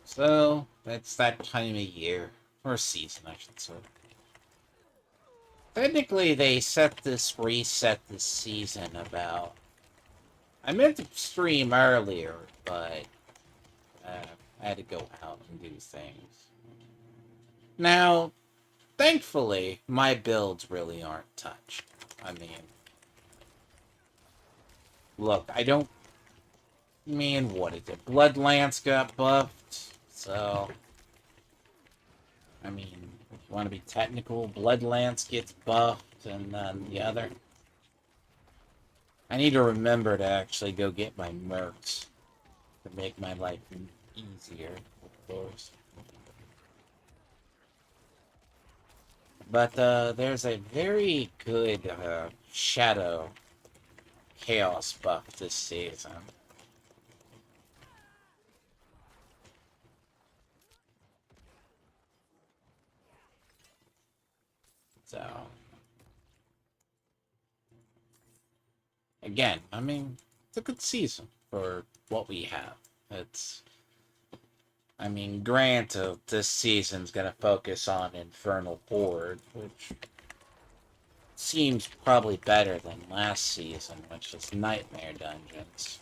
So, that's that time of year. Or season, I should say. Technically, they set this reset this season about... I meant to stream earlier, but I had to go out and do things. Now, thankfully, my builds really aren't touched. I mean, look, I don't mean, what is it? Bloodlance got buffed, so... I mean, if you want to be technical, Bloodlance gets buffed, and then the other... I need to remember to actually go get my mercs to make my life easier, of course. But there's a very good Shadow Chaos buff this season. So, again, I mean, it's a good season for what we have. It's, I mean, granted, this season's gonna focus on Infernal Horde, which seems probably better than last season, which is Nightmare Dungeons.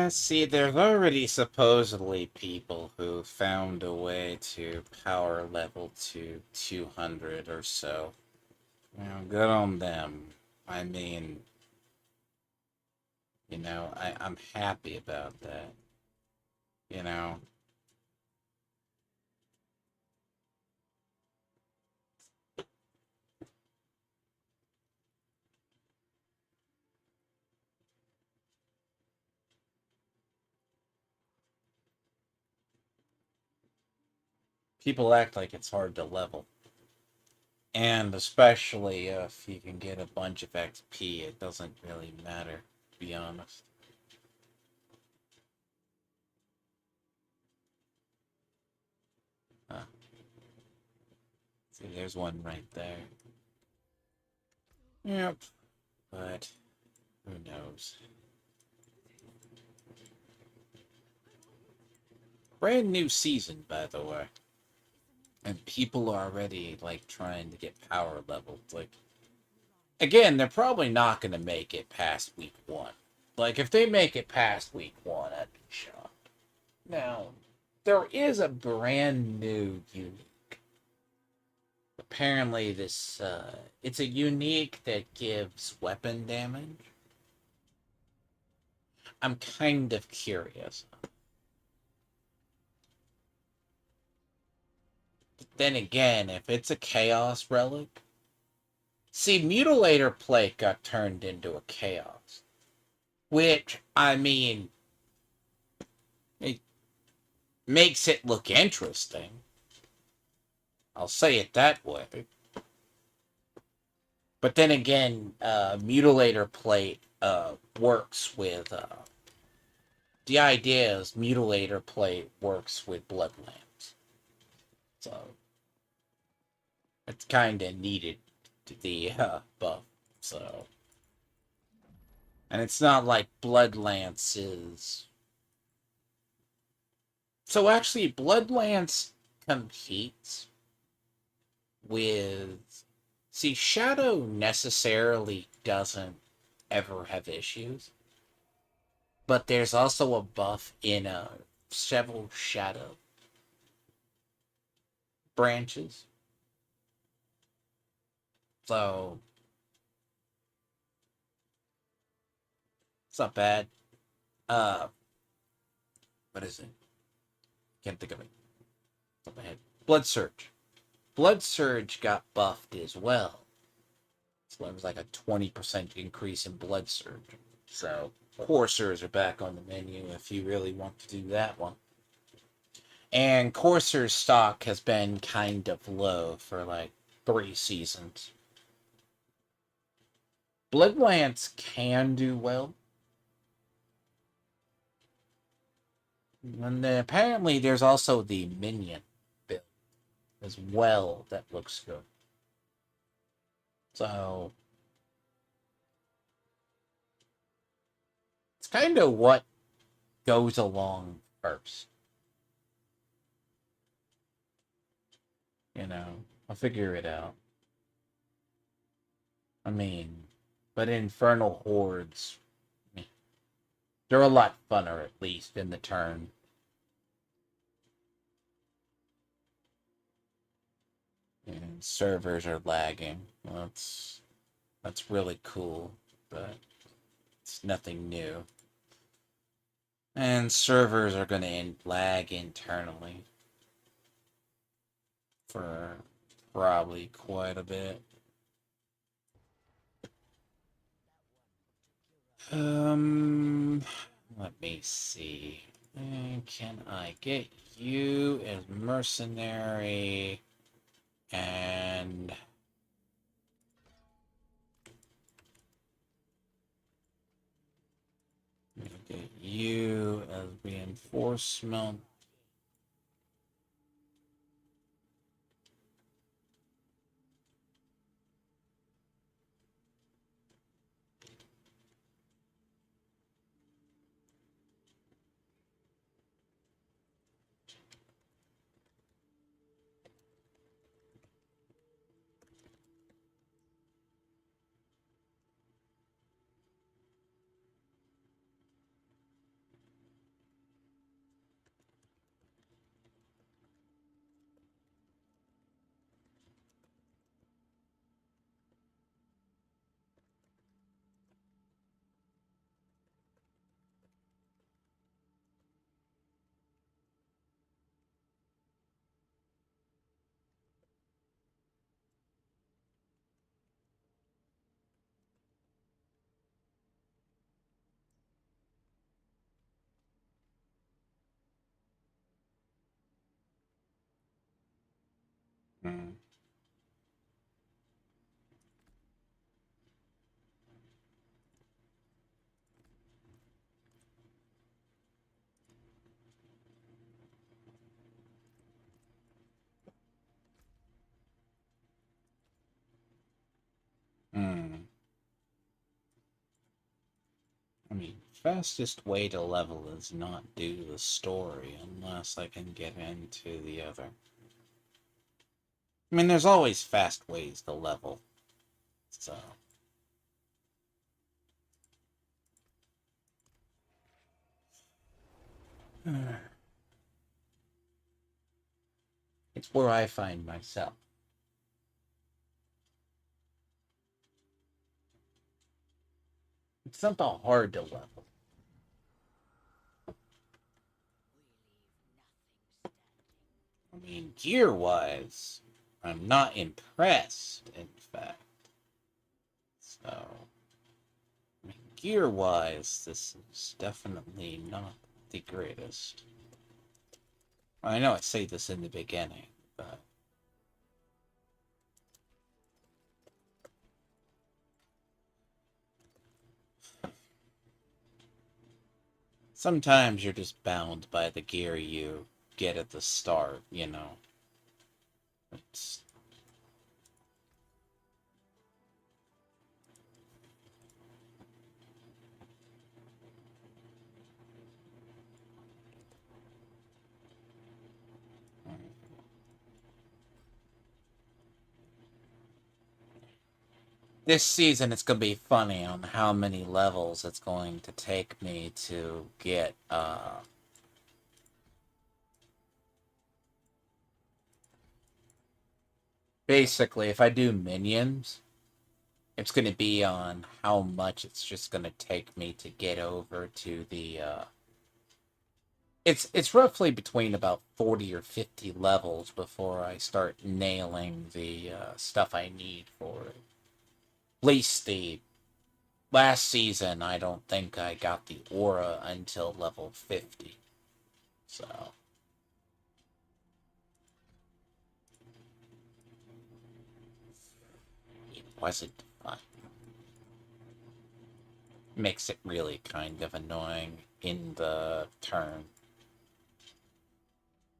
See, there's already supposedly people who found a way to power level to 200 or so. Good on them. I mean, I'm happy about that. You know, people act like it's hard to level. And especially if you can get a bunch of XP, it doesn't really matter, to be honest. Huh. See, there's one right there. Yep. But, who knows? Brand new season, by the way. And people are already, like, trying to get power leveled. Like, again, they're probably not going to make it past week 1. Like, if they make it past week 1, I'd be shocked. Now, there is a brand new unique. Apparently, it's a unique that gives weapon damage. I'm kind of curious. But then again, if it's a chaos relic, see, Mutilator Plate got turned into a chaos. Which, I mean, it makes it look interesting. I'll say it that way. But then again, Mutilator Plate works with. The idea is Mutilator Plate works with Bloodlands. So, it's kind of needed the buff. So. And it's not like Bloodlance is. So actually, Bloodlance competes with. See, Shadow necessarily doesn't ever have issues. But there's also a buff in several Shadow branches. So. It's not bad. What is it? Can't think of it. Top of my head. Blood Surge. Blood Surge got buffed as well. So it was like a 20% increase in Blood Surge. So Coursers are back on the menu if you really want to do that one. And Courser's stock has been kind of low for like 3 seasons. Bloodlance can do well. And then apparently there's also the minion build as well that looks good. So it's kind of what goes along first. You know, I'll figure it out. I mean, but infernal hordes, they're a lot funner, at least in the turn. And servers are lagging. Well, that's really cool, but it's nothing new. And servers are going to lag internally for probably quite a bit. Let me see. Can I get you as mercenary and get you as reinforcement? Hmm. Hmm. I mean, fastest way to level is not do the story unless I can get into the other. I mean, there's always fast ways to level, so. It's where I find myself. It's not that hard to level. I mean, gear-wise, I'm not impressed, in fact. So, I mean, gear-wise, this is definitely not the greatest. I know I say this in the beginning, but sometimes you're just bound by the gear you get at the start, you know. It's this season it's going to be funny on how many levels it's going to take me to get basically if I do minions, it's going to be on how much it's just going to take me to get over to the it's roughly between about 40 or 50 levels before I start nailing the stuff I need for it. At least the last season, I don't think I got the aura until level 50. So it wasn't fun. Makes it really kind of annoying in the turn.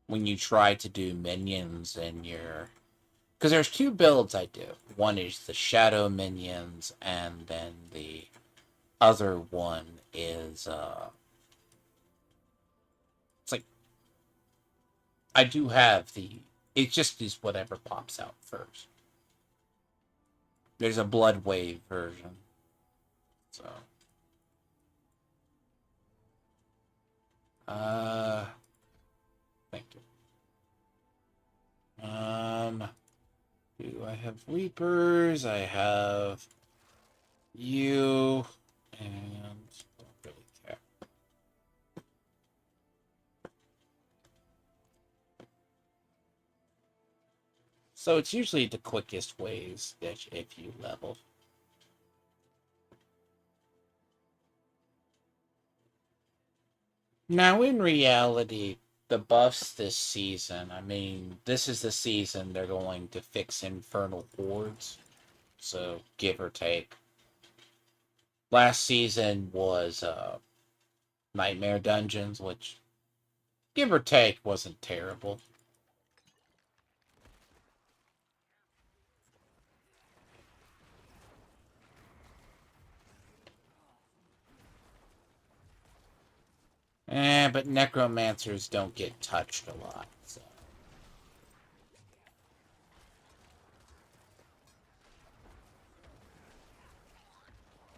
When you try to do minions and you're... Because there's two builds I do. One is the shadow minions, and then the other one is it's like I do have the it just is whatever pops out first. There's a blood wave version. So thank you. Do I have Reapers? I have you and don't really care. So it's usually the quickest ways that if you level. Now, in reality, the buffs this season, I mean, this is the season they're going to fix infernal hordes. So, give or take. Last season was Nightmare Dungeons, which, give or take, wasn't terrible. But necromancers don't get touched a lot, so.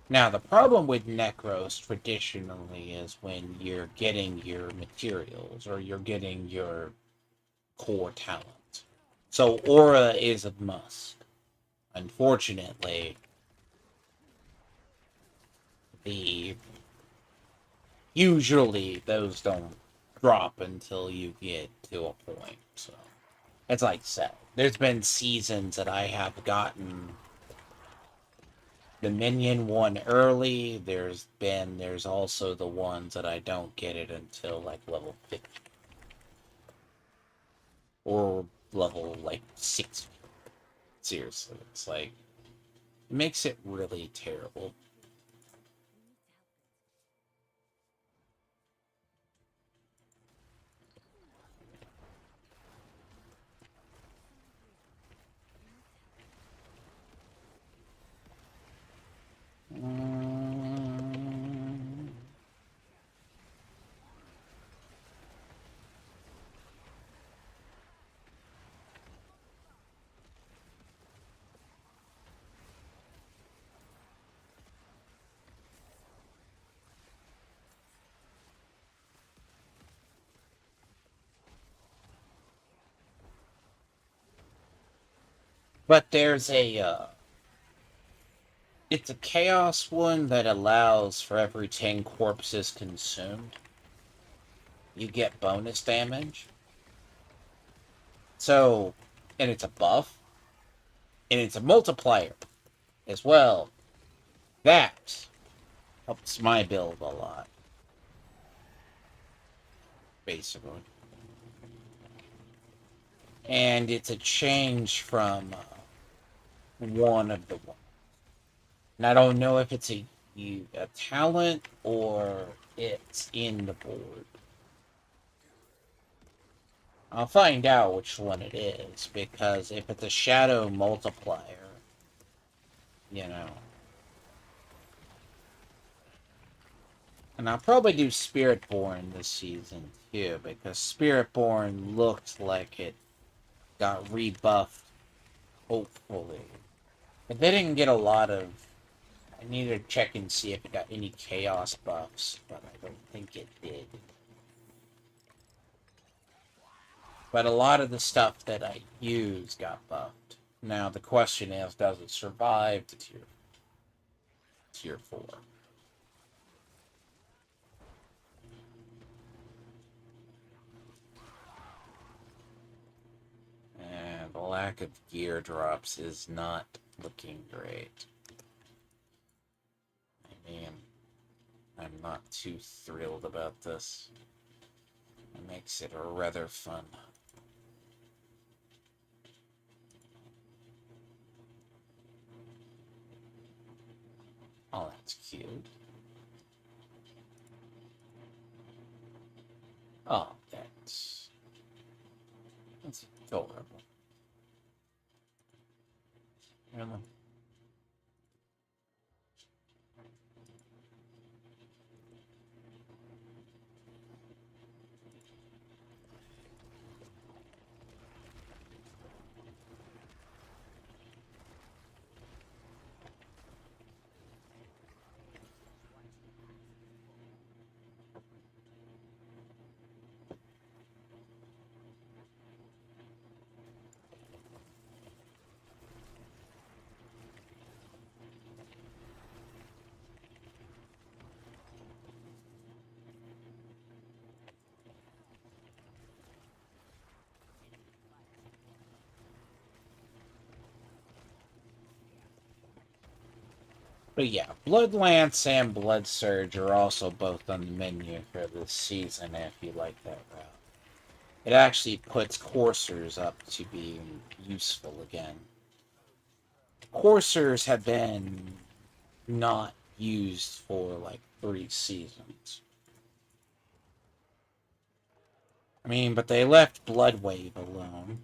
Now, the problem with necros traditionally is when you're getting your materials or you're getting your core talent. So, aura is a must. Unfortunately, the usually those don't drop until you get to a point. So, it's like so. There's been seasons that I have gotten the minion one early. There's also the ones that I don't get it until like level 50 or level like 60. Seriously, it's like it makes it really terrible. Um, But there's it's a chaos one that allows for every 10 corpses consumed, you get bonus damage. So, and it's a buff, and it's a multiplier as well. That helps my build a lot, basically. And it's a change from one of the one. And I don't know if it's a talent or it's in the board. I'll find out which one it is, because if it's a shadow multiplier, you know. And I'll probably do Spiritborn this season too, because Spiritborn looked like it got rebuffed, hopefully. But they didn't get a lot of... I need to check and see if it got any chaos buffs, but I don't think it did. But a lot of the stuff that I use got buffed. Now the question is, does it survive to tier 4? And the lack of gear drops is not looking great. I mean, I'm not too thrilled about this. It makes it rather fun. Oh, that's cute. Oh, that's adorable. Really? But yeah, Blood Lance and Blood Surge are also both on the menu for this season if you like that route. It actually puts coursers up to being useful again. Coursers have been not used for like 3 seasons. I mean, but they left Blood Wave alone,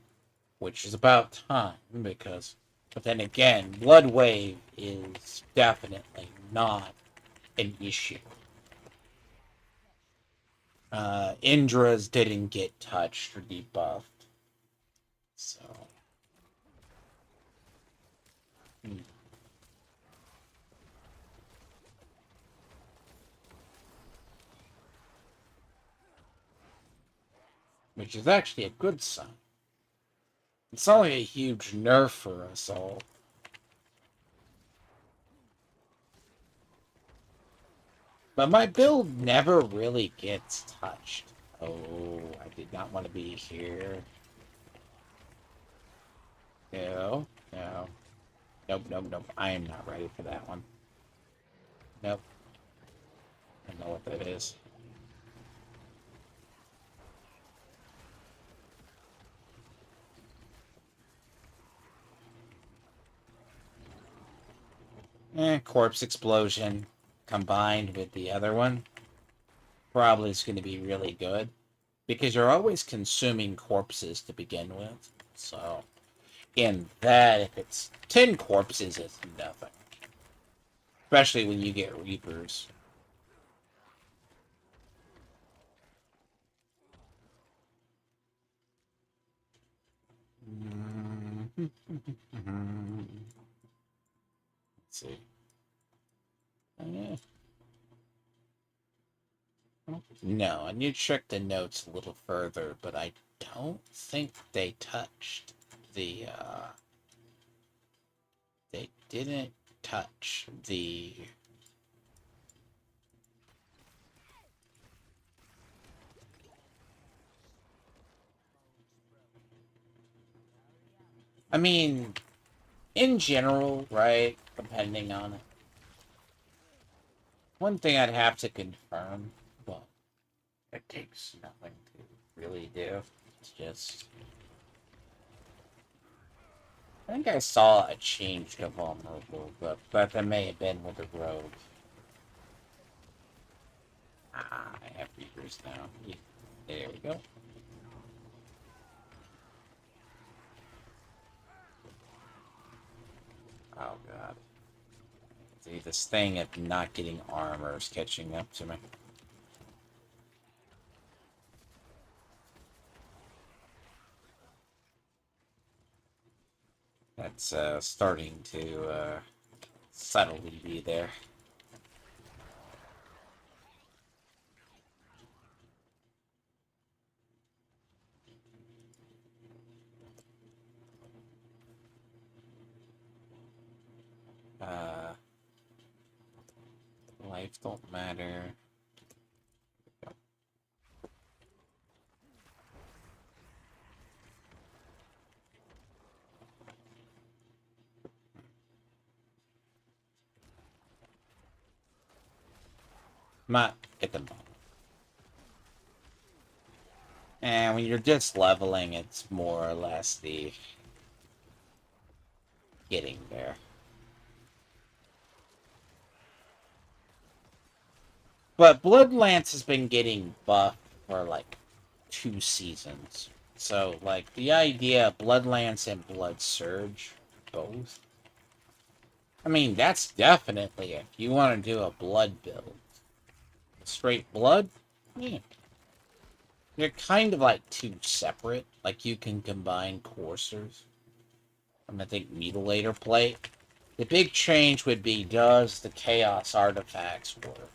which is about time, because... But then again, Blood Wave is definitely not an issue. Indra's didn't get touched or debuffed. So... Which is actually a good sign. It's only a huge nerf for us all. But my build never really gets touched. Oh, I did not want to be here. No, no. Nope, nope, nope. I am not ready for that one. Nope. I don't know what that is. Corpse Explosion combined with the other one probably is going to be really good, because you're always consuming corpses to begin with. So, in that, if it's 10 corpses, it's nothing. Especially when you get Reapers. Let's see. No, I need to check the notes a little further, but I don't think they touched the didn't touch the... I mean, in general, right, depending on it. One thing I'd have to confirm, but it takes nothing to really do. It's just... I think I saw a change to vulnerable, but that may have been with the rogue. Ah, I have reapers now. Yeah, there we go. Oh god. See, this thing of not getting armor is catching up to me. That's starting to subtly be there. Uh, life don't matter. Not get them all. And when you're just leveling, it's more or less the getting there. But Bloodlance has been getting buffed for like 2 seasons. So, like, the idea of Bloodlance and Blood Surge, both. I mean, that's definitely if you want to do a blood build. Straight blood? Yeah. They're kind of like 2 separate. Like, you can combine coursers. And I think Mutilator Plate. The big change would be, does the Chaos Artifacts work?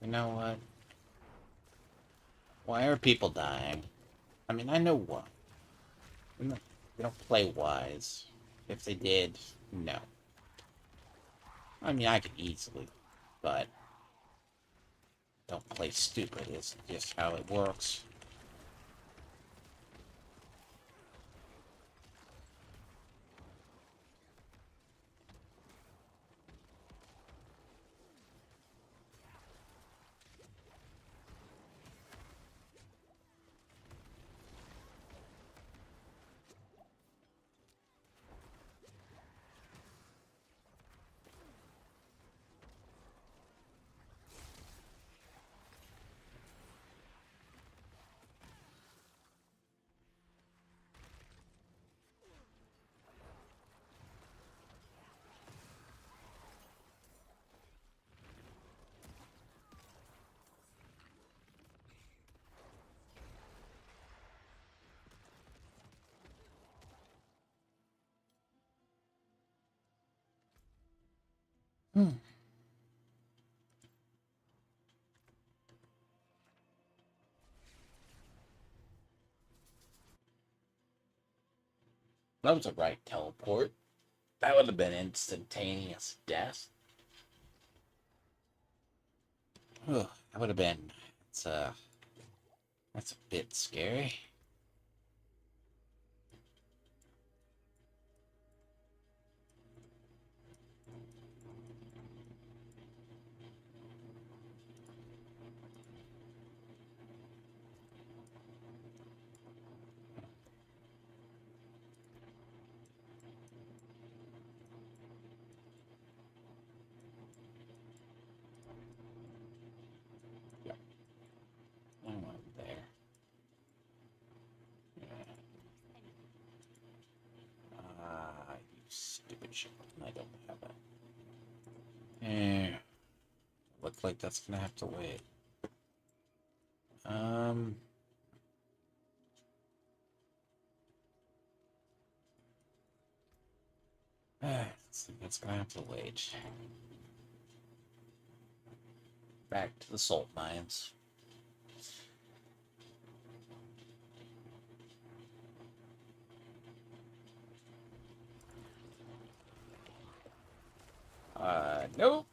You know what? Why are people dying? I mean, I know why. They don't play wise. If they did, no. I mean, I could easily, but don't play stupid. It's just how it works. Hmm. That was a right teleport. That would have been instantaneous death. Ugh, that would have been. It's that's a bit scary. Yep. I went there. You stupid shit. I don't have that. Eh. Looks like that's gonna have to wait. Um... It's gonna have to wait. Back to the salt mines. Nope.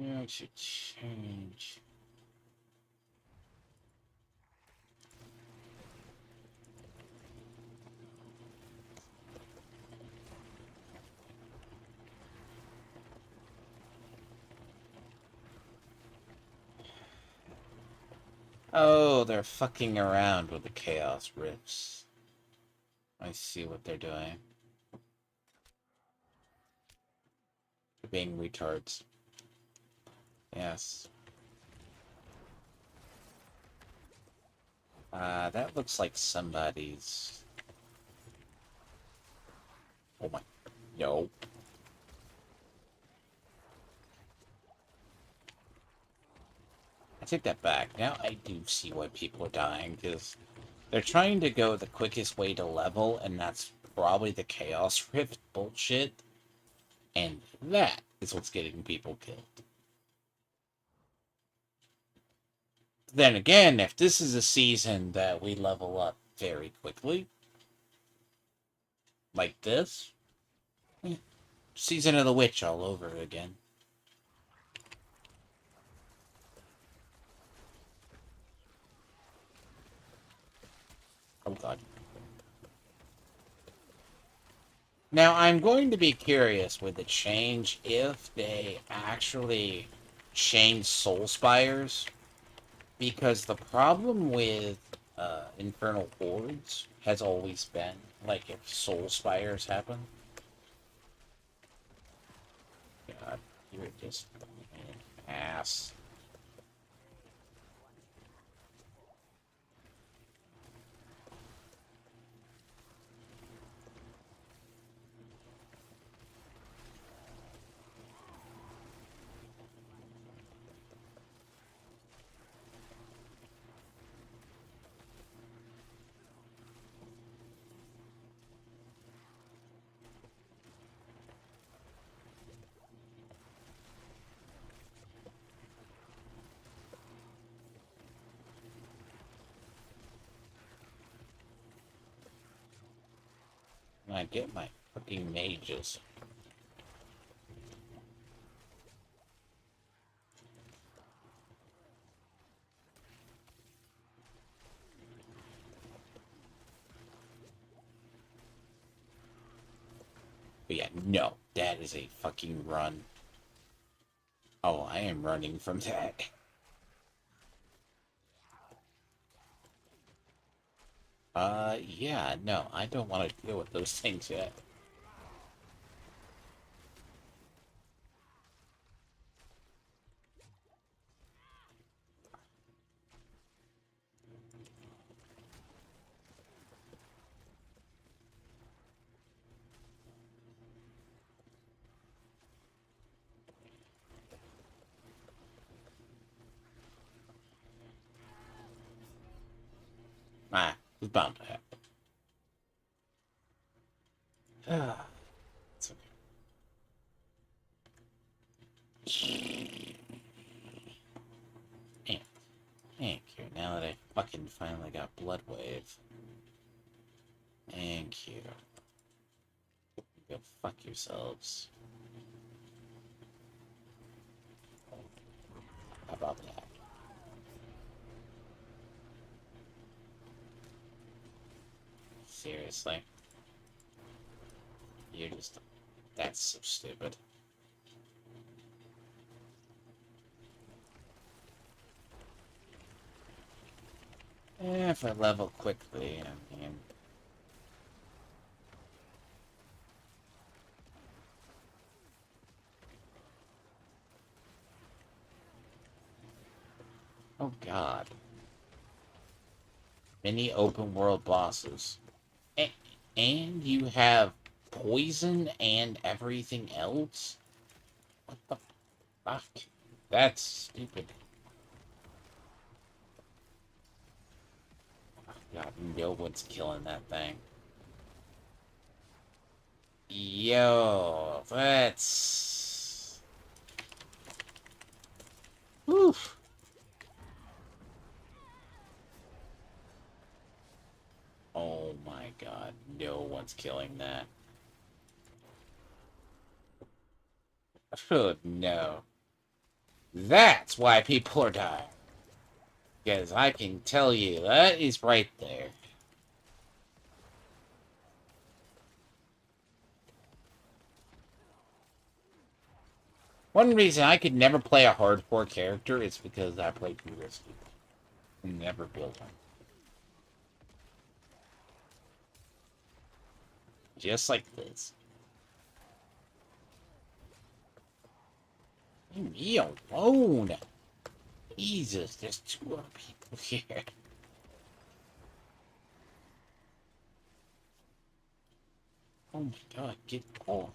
Yeah, I should change. Oh, they're fucking around with the chaos rifts. I see what they're doing. They're being retards. Yes. That looks like somebody's... Oh my... No. I take that back. Now I do see why people are dying, because they're trying to go the quickest way to level, and that's probably the Chaos Rift bullshit. And that is what's getting people killed. Then again, if this is a season that we level up very quickly, like this, Season of the Witch all over again. Oh god. Now, I'm going to be curious with the change if they actually change Soul Spires, because the problem with Infernal Hordes has always been, like, if Soul Spires happen. God, you're just an ass. And I get my fucking mages. But yeah, no, that is a fucking run. Oh, I am running from that. Yeah, no, I don't want to deal with those things yet. Ah, it's bound to happen. It's okay. Thank you. Now that I fucking finally got Blood Wave. Thank you. Go fuck yourselves. How about that? Seriously? You're just... That's so stupid. If I level quickly, I mean... Oh, God. Many open world bosses. And you have poison and everything else? What the fuck? That's stupid. God, no one's killing that thing. Yo, that's... Oof. Oh my god, no one's killing that. Oh no. That's why people are dying. Because I can tell you, that is right there. One reason I could never play a hardcore character is because I play too risky. Never build one. Just like this. Leave me alone. Jesus, there's 2 other people here. Oh my god, get off.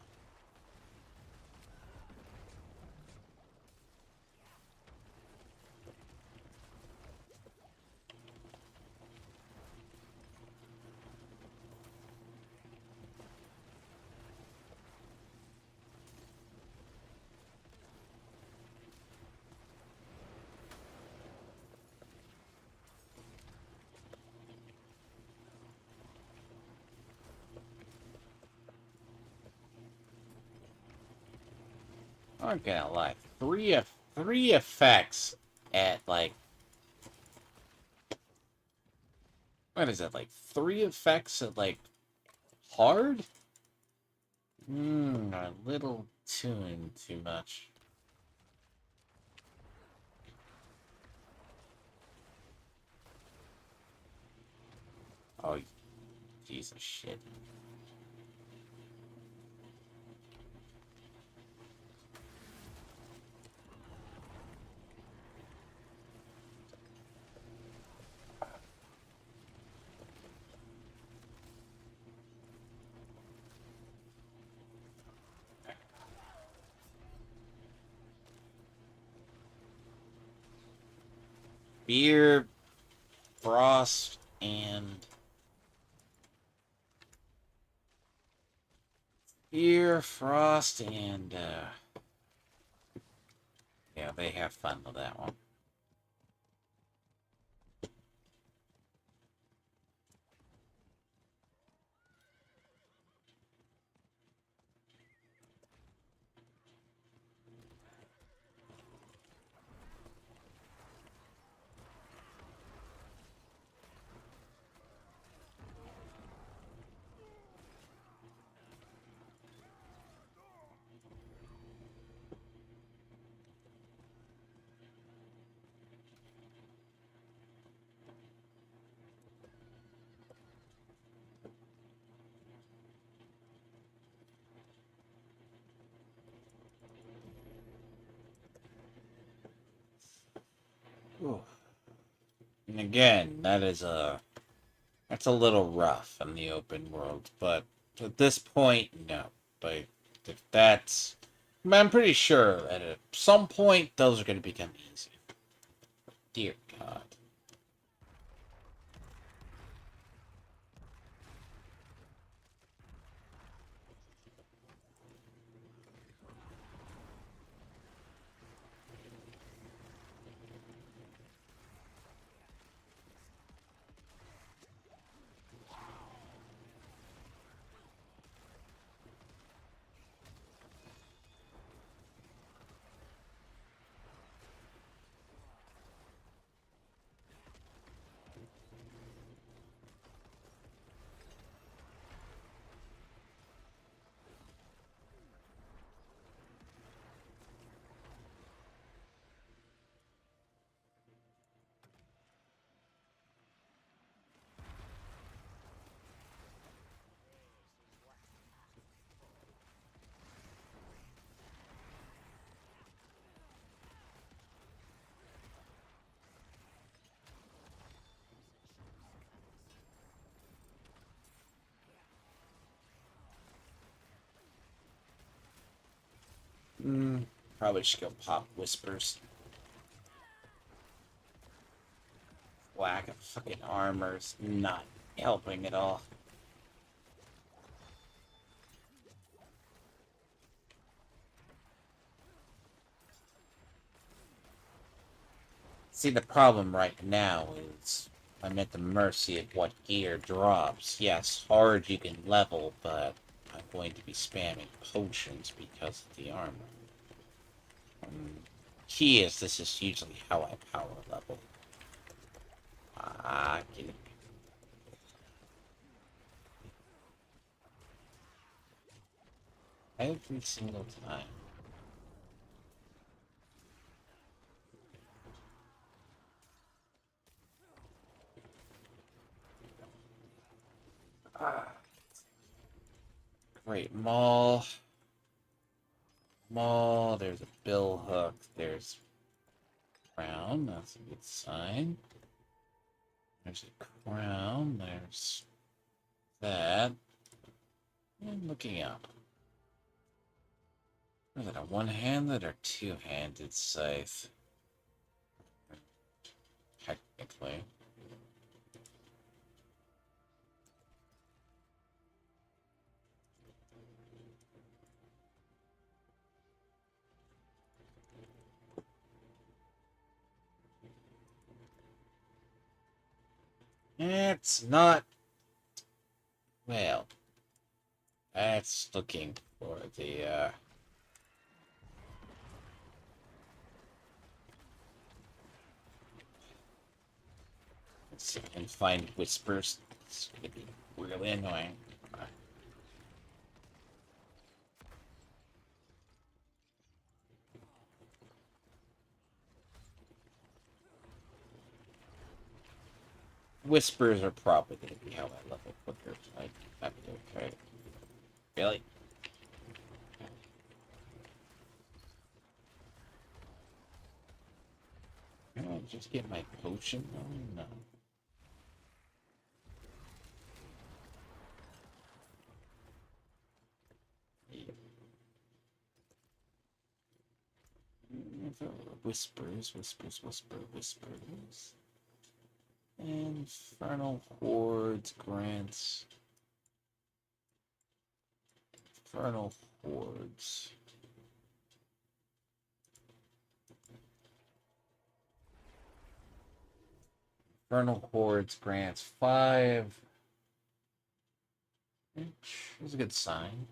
I'm not gonna lie. Three effects at like, what is that, like 3 effects at like hard? A little too much. Oh, Jesus shit. Fear, frost, and fear, frost, and yeah, they have fun with that one. Ooh. And again, that's a little rough in the open world, but at this point, no. But if that's, I'm pretty sure that at some point those are going to become easy. Dear God. Probably should go pop whispers. Lack of fucking armor's not helping at all. See, the problem right now is I'm at the mercy of what gear drops. Yes, hard you can level, but I'm going to be spamming potions because of the armor. Key is this is usually how I power level. Get it. Every single time. Great Maul. Maul, there's a bill hook, there's crown, that's a good sign. There's a crown, there's that. And looking up. Is it a one-handed or two-handed scythe? Technically. It's not. Well, that's looking for the, let's see if I can find whispers. It's gonna be really annoying. Whispers are probably gonna be how I level quicker. Like, that'd be okay. Really? Can I just get my potion? Oh, no. Whispers, whispers, whispers. Infernal hordes grants. Infernal hordes. Infernal hordes grants 5. Which is a good sign.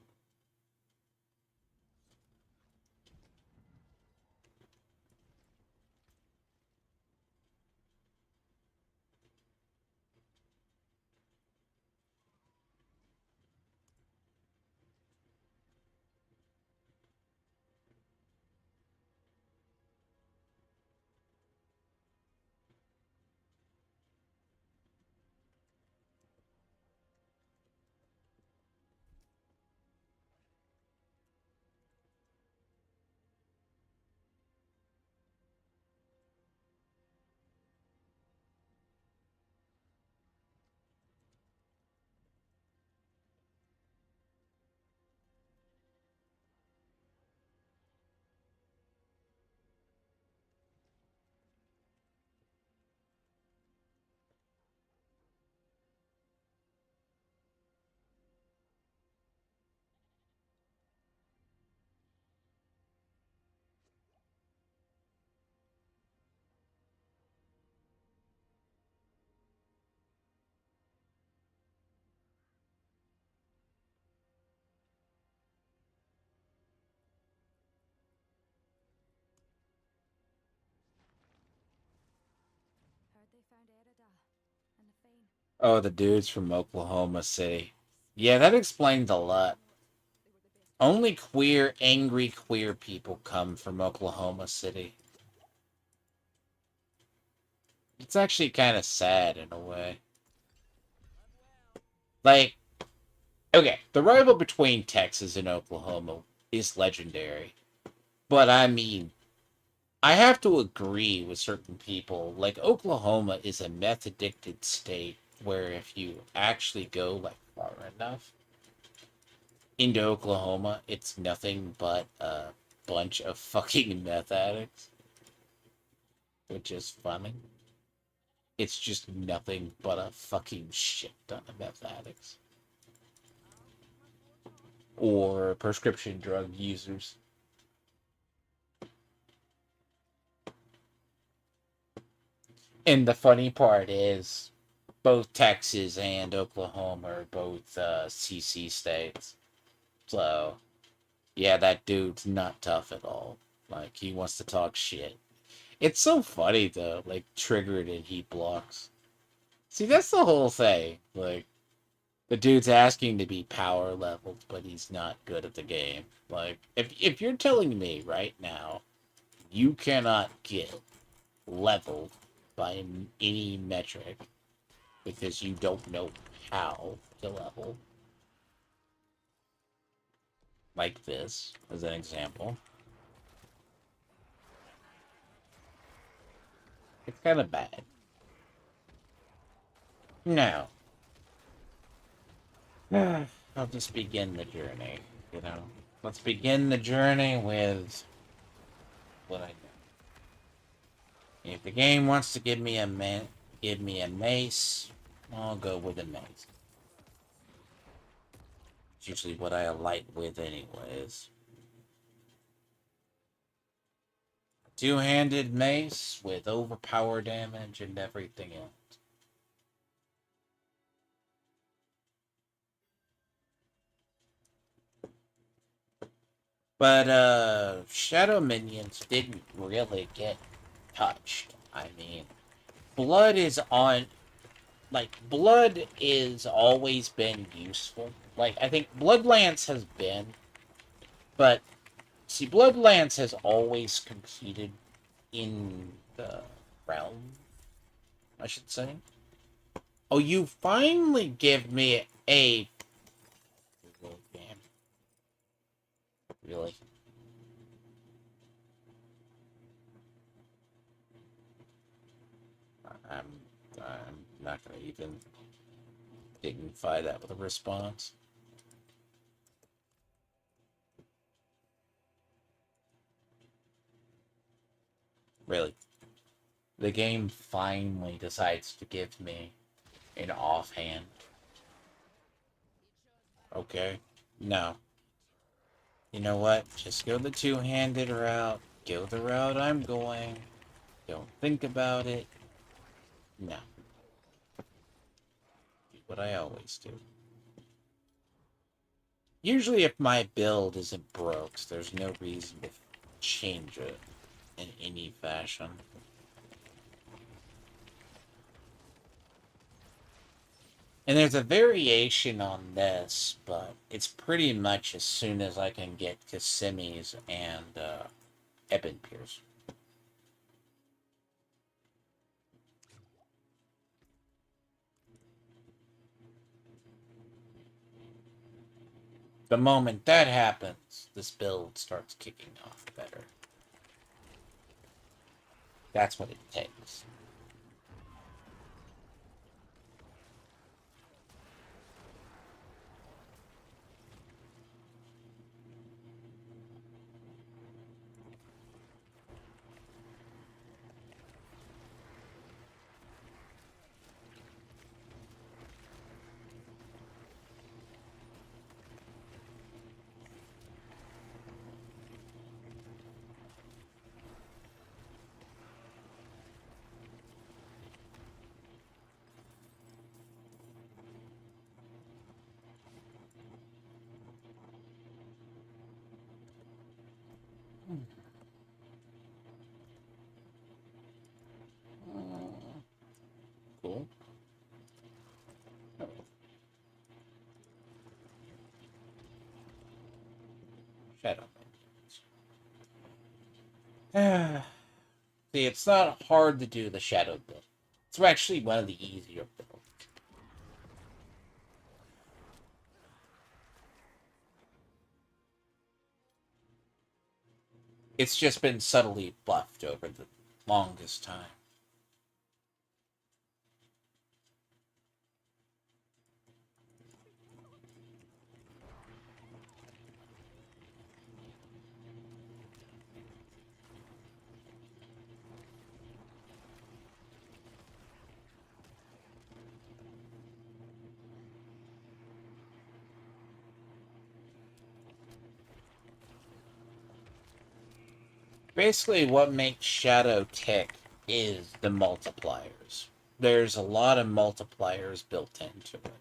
Oh, the dudes from Oklahoma City. Yeah, that explains a lot. Only queer, angry queer people come from Oklahoma City. It's actually kind of sad in a way. Like, okay, the rival between Texas and Oklahoma is legendary. But I mean, I have to agree with certain people. Like, Oklahoma is a meth addicted state where if you actually go like far enough into Oklahoma, it's nothing but bunch of fucking meth addicts, which is funny. It's just nothing but a fucking shit ton of meth addicts. Or prescription drug users. And the funny part is, both Texas and Oklahoma are both CC states. So, yeah, that dude's not tough at all. Like, he wants to talk shit. It's so funny, though, like, triggered and heat blocks. See, that's the whole thing. Like, the dude's asking to be power leveled, but he's not good at the game. Like, if you're telling me right now, you cannot get leveled by any metric because you don't know how to level, like this, as an example, it's kind of bad. Now, I'll just begin the journey, you know? Let's begin the journey with what I know. If the game wants to give me a mace, I'll go with a mace. It's usually what I alight with anyways. Two-handed mace with overpower damage and everything else. But shadow minions didn't really get touched. I mean, blood is on, like, blood is always been useful. Like, I think Bloodlance has been, but see, Bloodlance has always competed in the realm, I should say. Oh, you finally give me a game. Really? I'm I'm not gonna even dignify that with a response. Really. The game finally decides to give me an offhand. Okay. No. You know what? Just go the two-handed route. Go the route I'm going. Don't think about it. No. Do what I always do. Usually if my build isn't broke, there's no reason to change it in any fashion. And there's a variation on this, but it's pretty much as soon as I can get Kissimmee and Eben Pierce. The moment that happens, this build starts kicking off better. That's what it takes. Cool. Shadow. See, it's not hard to do the shadow build. It's actually one of the easier builds. It's just been subtly buffed over the longest time. Basically, what makes Shadow tick is the multipliers. There's a lot of multipliers built into it.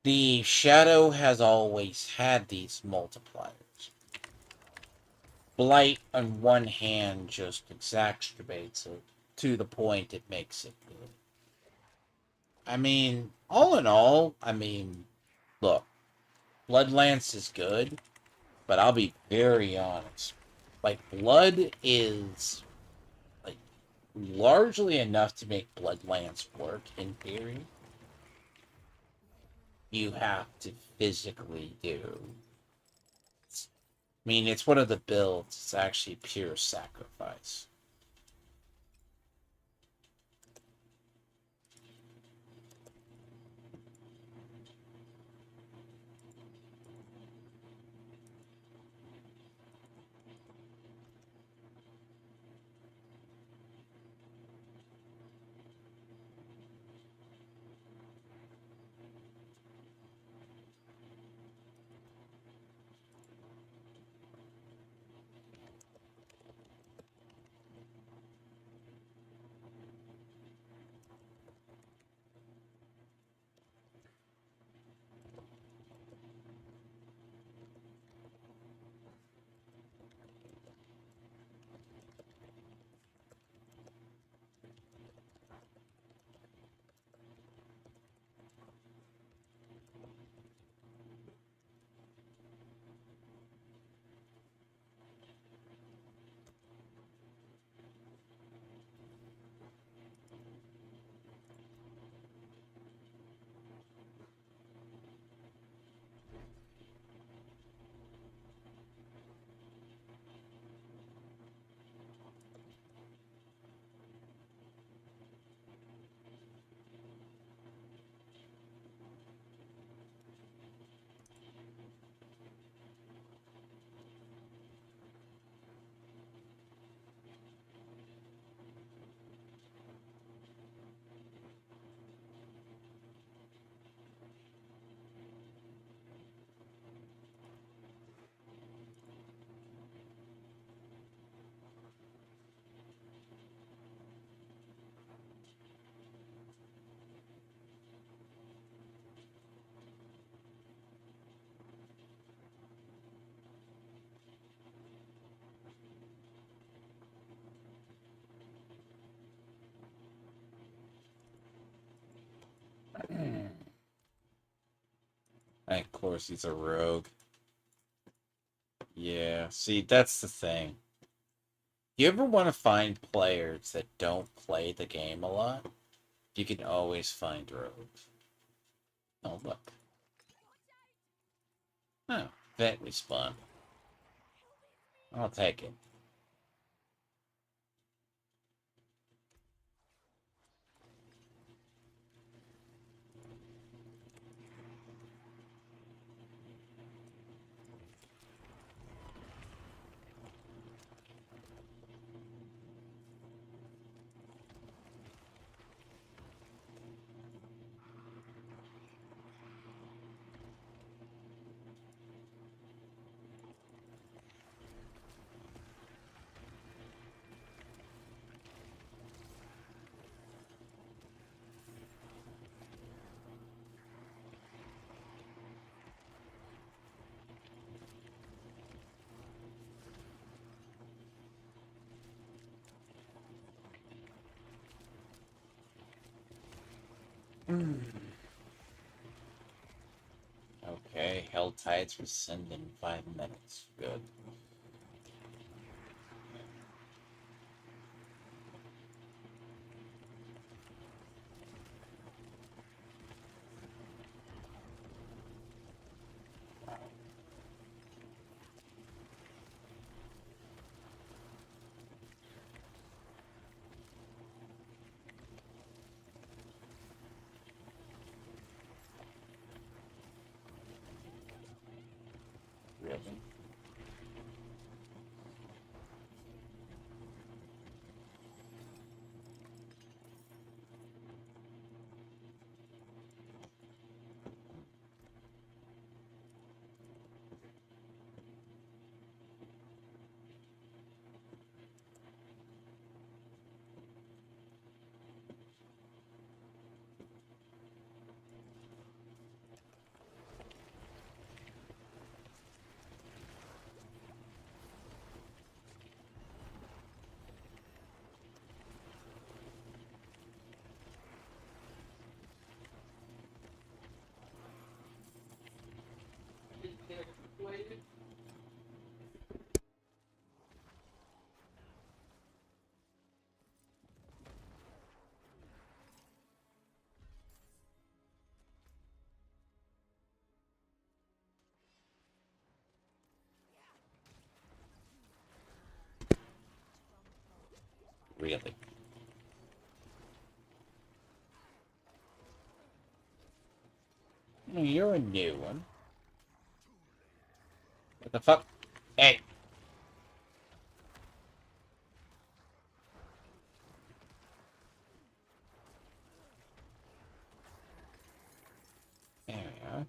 The Shadow has always had these multipliers. Blight, on one hand, just exacerbates it to the point it makes it good. I mean, all in all, look, Bloodlance is good, but I'll be very honest. Like, Blood is like largely enough to make Bloodlance work in theory. You have to physically do. I mean, it's one of the builds. It's actually pure sacrifice. And of course, he's a rogue. Yeah, see, that's the thing. You ever want to find players that don't play the game a lot? You can always find rogues. Oh, look. Oh, vet respawn. I'll take it. Okay, Hell Tides rescind in 5 minutes. Good. Really? Really? You're a new one. What the fuck? Hey! There we are.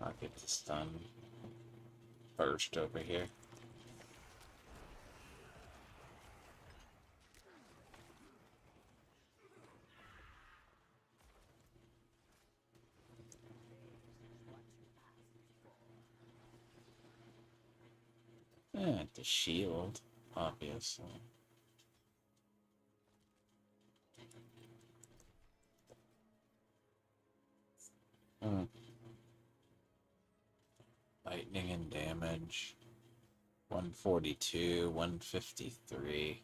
I'll get this done first over here. The shield, obviously. Hmm. Lightning and damage. 142, 153.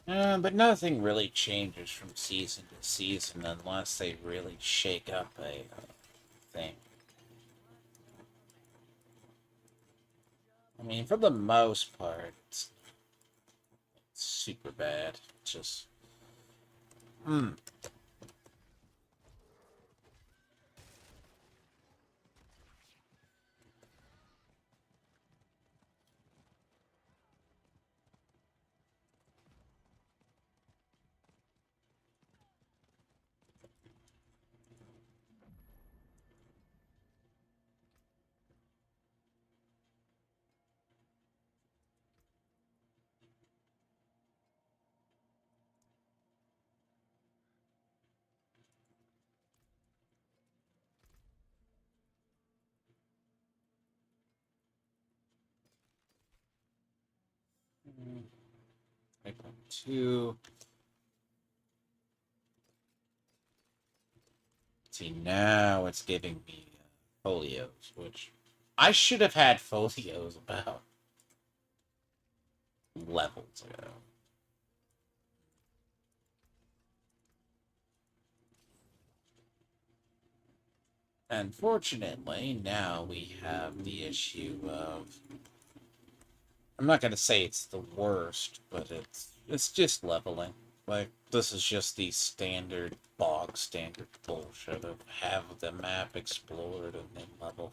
But nothing really changes from season to season unless they really shake up a thing. I mean, for the most part, it's super bad. Just, hmm. Mm, 8.2. See, now it's giving me folios, which I should have had folios about levels ago. Unfortunately, now we have the issue of, I'm not gonna say it's the worst, but it's just leveling. Like, this is just the standard bog standard bullshit of have the map explored and then level.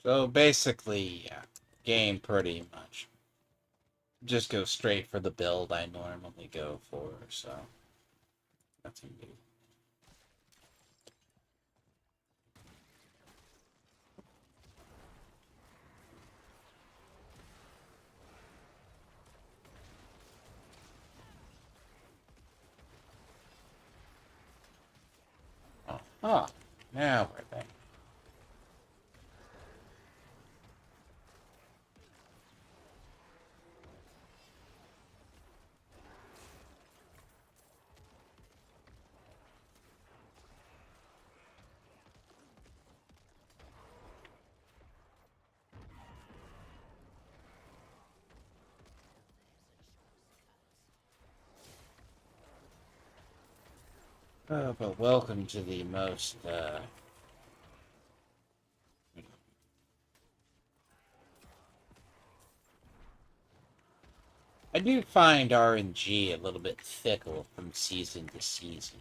So basically, yeah, game pretty much just go straight for the build I normally go for, so nothing new. Oh, now we're there. Oh, but welcome to the most, I do find RNG a little bit fickle from season to season.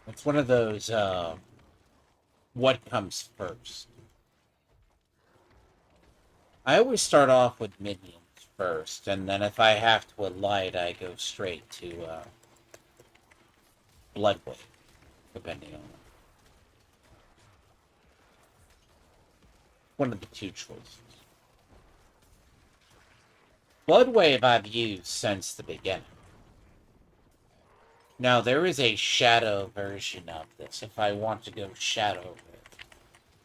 It's one of those, what comes first? I always start off with minions first, and then if I have to alight, I go straight to, Bloodwave, depending on one of the two choices. Bloodwave I've used since the beginning. Now, there is a Shadow version of this, if I want to go Shadow Rift.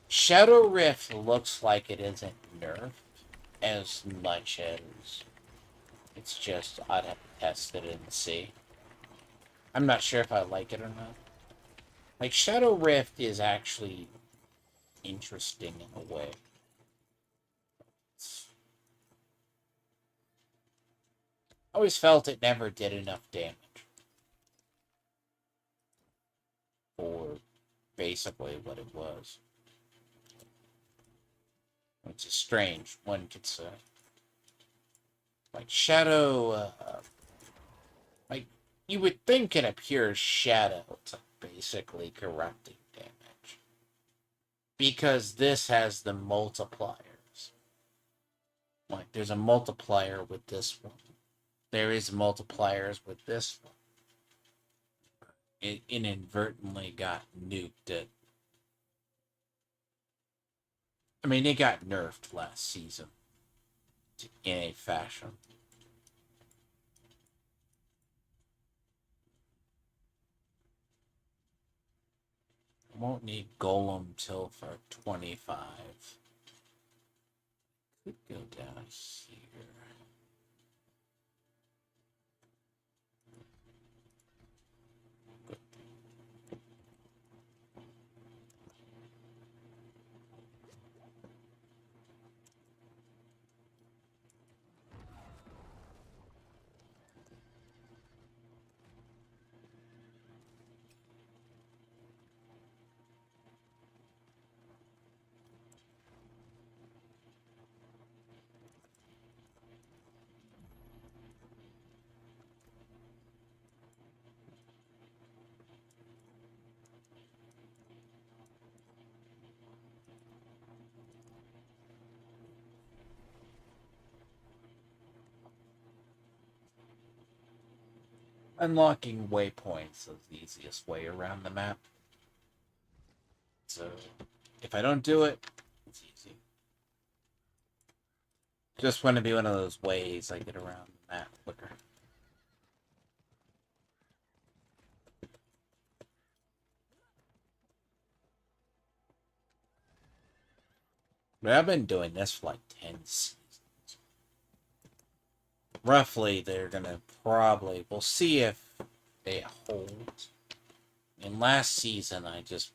Shadow Rift looks like it isn't nerfed as much as it's just, I'd have to test it and see. I'm not sure if I like it or not. Like, Shadow Rift is actually interesting in a way. I always felt it never did enough damage for basically what it was. Which is strange, one could say. Like, Shadow, like, you would think in a pure Shadow, it's like basically corrupting damage. Because this has the multipliers. Like, there's a multiplier with this one. There is multipliers with this one. It inadvertently got nuked at. I mean, it got nerfed last season in a fashion. I won't need Golem till for 25. Could go down here. Unlocking waypoints is the easiest way around the map. So, if I don't do it, it's easy. Just want to be one of those ways I get around the map quicker. But I've been doing this for like 10 seasons. Roughly, they're gonna probably... We'll see if they hold. In last season, I just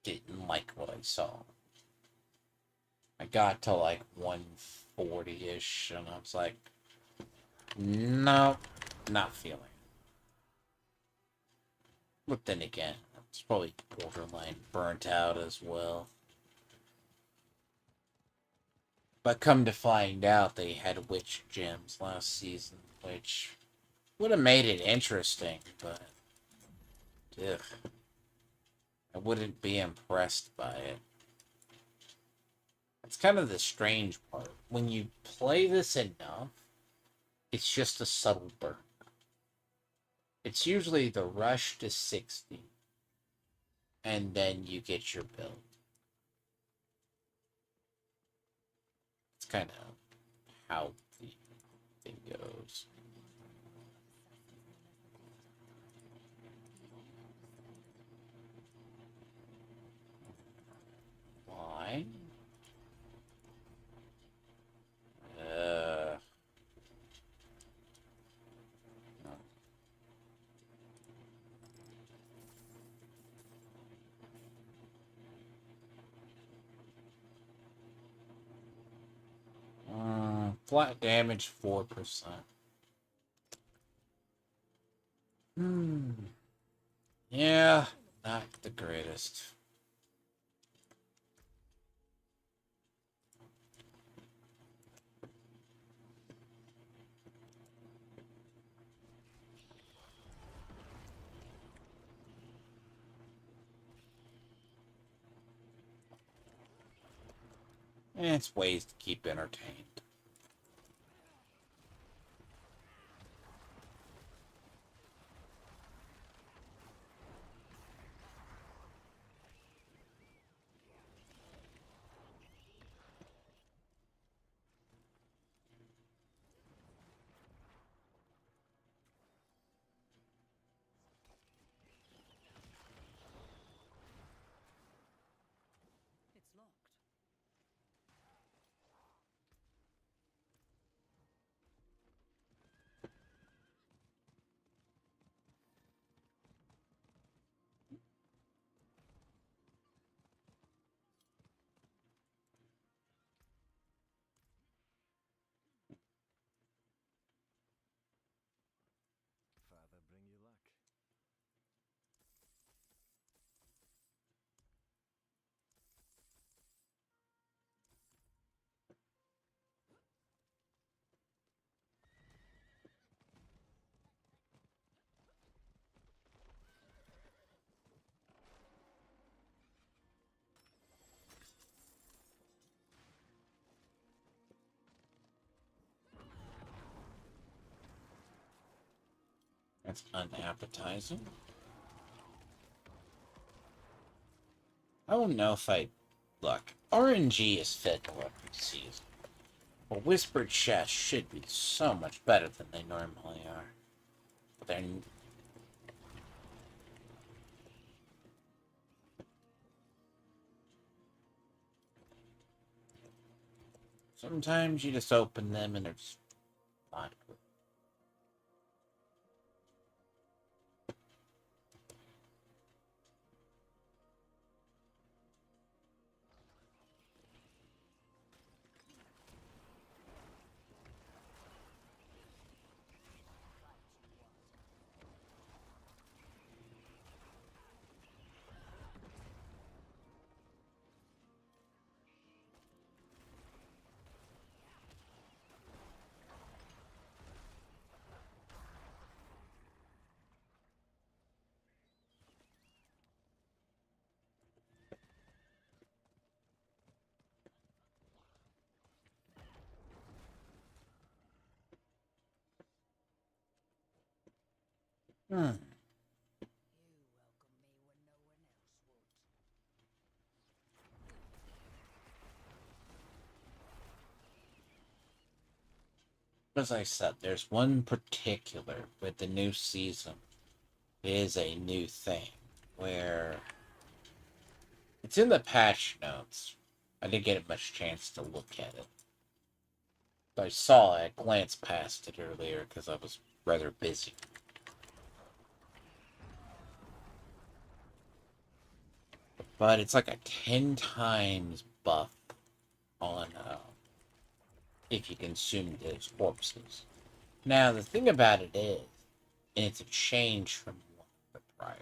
didn't like what I saw. I got to like 140-ish, and I was like, no, not feeling it. But then again, it's probably borderline burnt out as well. But come to find out, they had witch gems last season, which would have made it interesting, but ugh, I wouldn't be impressed by it. It's kind of the strange part. When you play this enough, it's just a subtle burn. It's usually the rush to 60, and then you get your build. It's kind of how the thing goes. Flat damage 4%. Yeah, not the greatest. And it's ways to keep entertained. It's locked. Father, bring you luck. That's unappetizing. I don't know if I... Look, RNG is fed to weapon season. But Whispered Chests should be so much better than they normally are. But they're... Sometimes you just open them and they're just not good. Hmm. You welcome me when no one else would. As I said, there's one particular with the new season. It is a new thing where it's in the patch notes. I didn't get much chance to look at it. I saw it, I glanced past it earlier because I was rather busy. But it's like a 10 times buff on if you consume those corpses. Now, the thing about it is, and it's a change from the prior.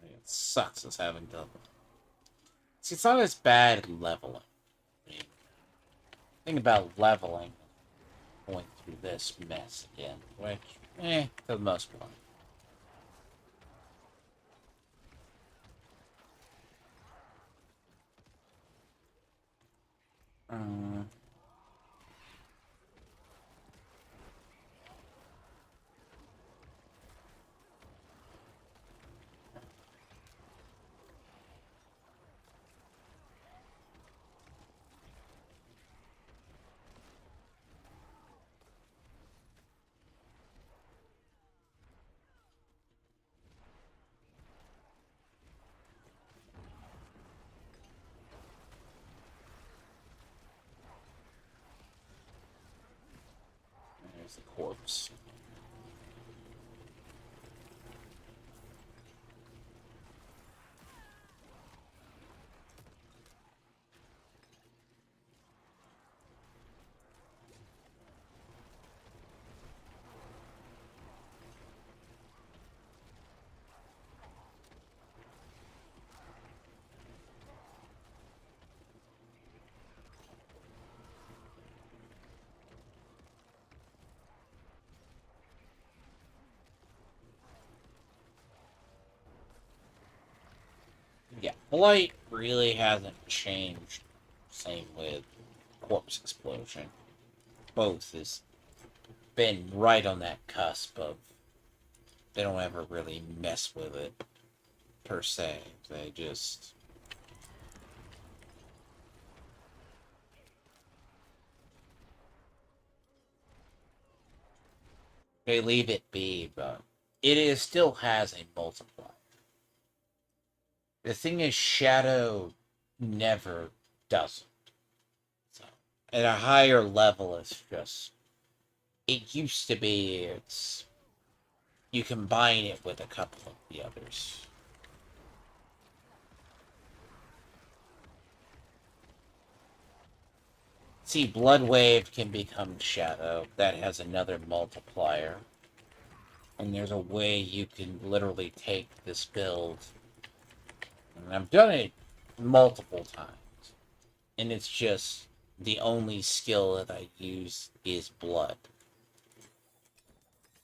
It sucks as having to. See, it's not as bad leveling. I mean, think about leveling, going through this mess again, which, for the most part. Uh, there's the corpse. Yeah, Blight really hasn't changed. Same with Corpse Explosion. Both has been right on that cusp of they don't ever really mess with it per se. They just they leave it be, but still has a multiplier. The thing is, Shadow never doesn't. So, at a higher level, it's just it used to be. It's you combine it with a couple of the others. See, Blood Wave can become Shadow. That has another multiplier. And there's a way you can literally take this build. And I've done it multiple times. And it's just the only skill that I use is Blood.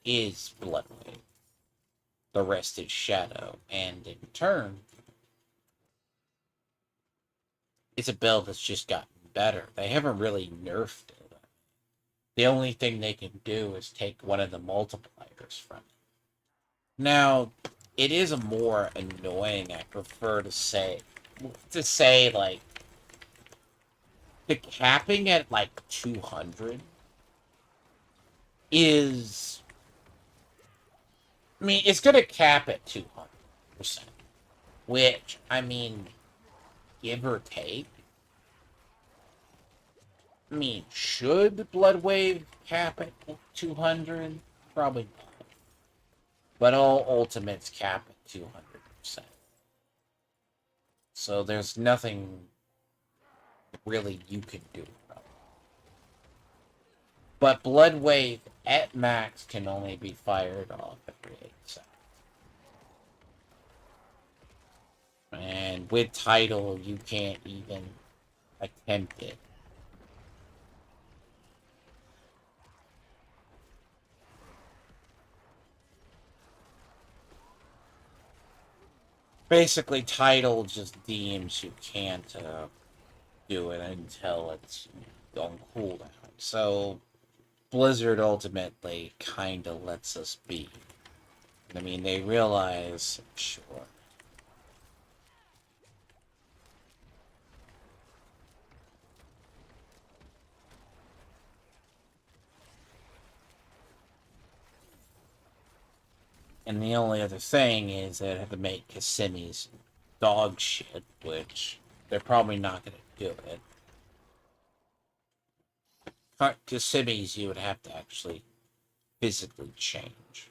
Is Blood Wave. The rest is Shadow. And in turn, it's a build that's just gotten better. They haven't really nerfed it. The only thing they can do is take one of the multipliers from it. Now, it is a more annoying, I prefer to say, like, the capping at, like, 200 is, I mean, it's going to cap at 200%, which, I mean, give or take, I mean, should Blood Wave cap at 200? Probably not. But all ultimates cap at 200%. So there's nothing really you can do about it. But Blood Wave at max can only be fired off every 8 seconds. And with Tidal, you can't even attempt it. Basically, Tidal just deems you can't do it until it's on cooldown. So, Blizzard ultimately kind of lets us be. I mean, they realize, sure. And the only other thing is they have to make Kissimmy's dog shit, which they're probably not going to do it. Kissimmy's you would have to actually physically change.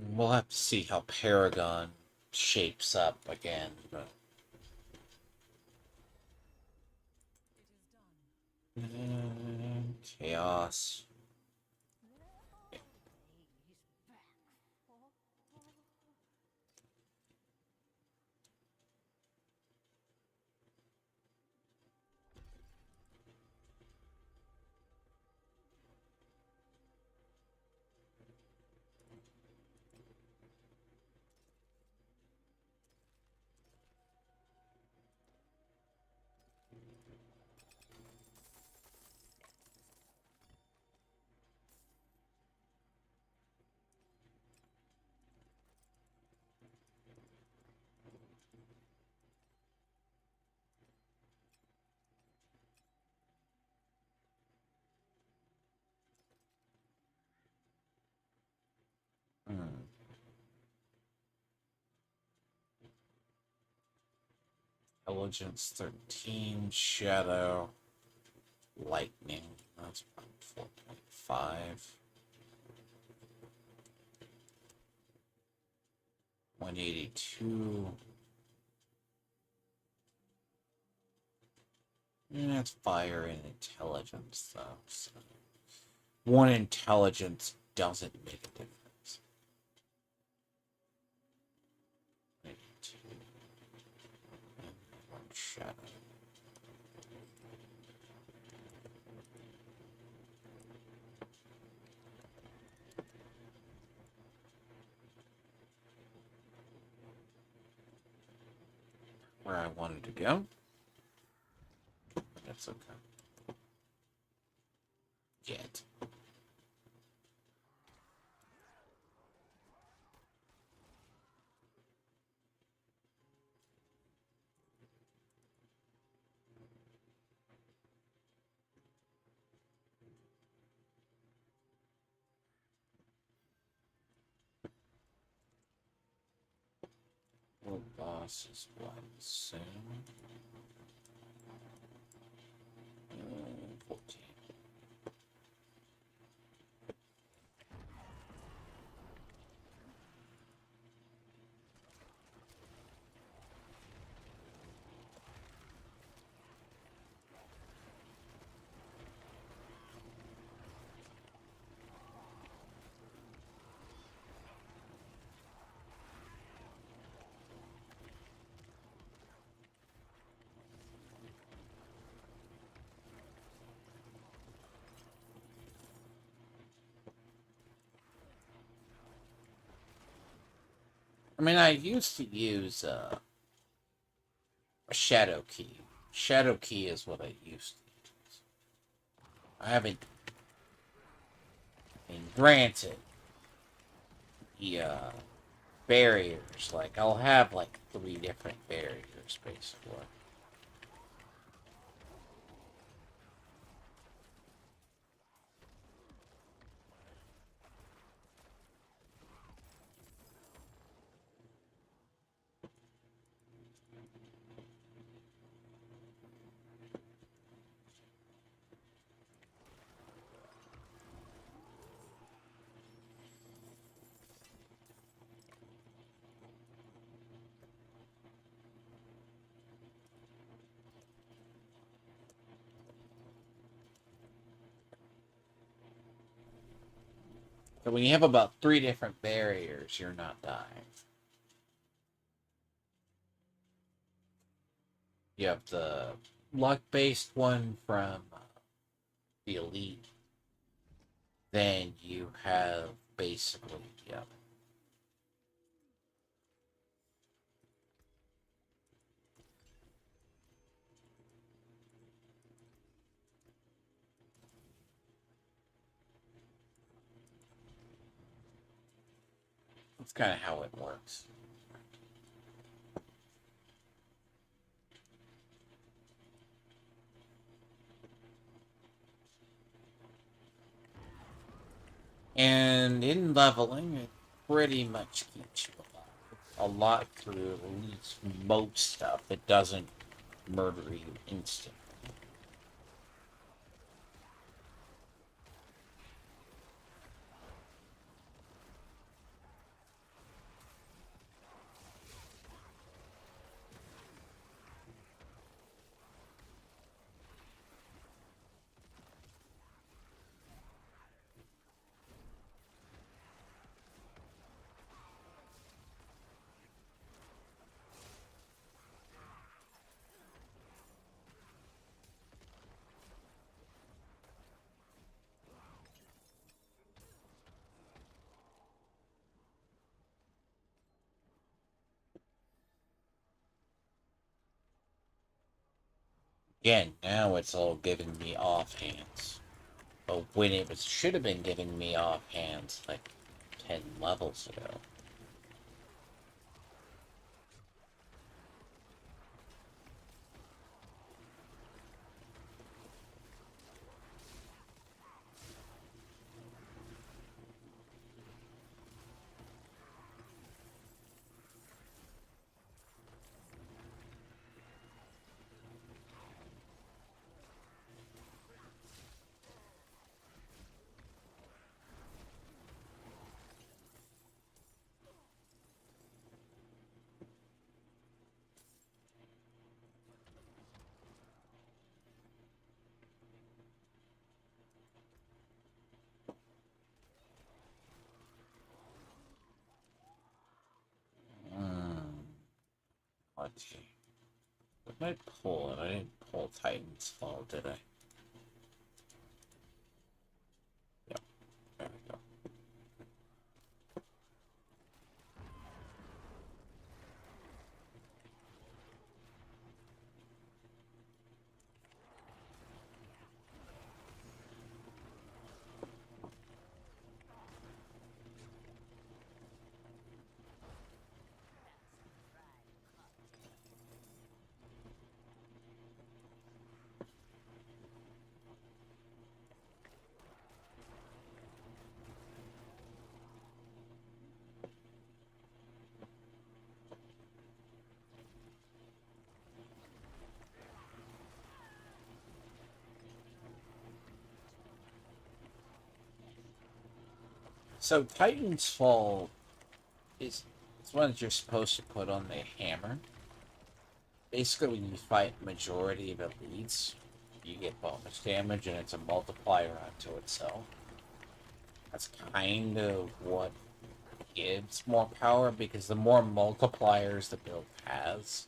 We'll have to see how Paragon shapes up again, but chaos. Hmm. Intelligence 13, Shadow, Lightning. That's about 4.5. 182. Yeah, it's fire and intelligence, though. So one intelligence doesn't make a difference. 82. And one shadow. Where I wanted to go. That's okay. Yet. World boss is what soon? 14. I mean, I used to use a shadow key. Shadow key is what I used to use. I haven't. I mean, granted, the barriers, like, I'll have like 3 different barriers, basically. So when you have about 3 different barriers, you're not dying. You have the luck-based one from the elite. Then you have basically, yeah. That's kind of how it works. And in leveling, it pretty much keeps you alive. A lot through at least most stuff. It doesn't murder you instantly. Again, now it's all giving me offhands. But when it was should have been giving me offhands like 10 levels ago. Hmm. Let's see. What did I pull? I didn't pull Titan's Fall, did I? Yep. There we go. So Titan's Fall is it's one that you're supposed to put on the hammer. Basically, when you fight majority of elites, you get bonus damage, and it's a multiplier unto itself. That's kind of what gives more power, because the more multipliers the build has,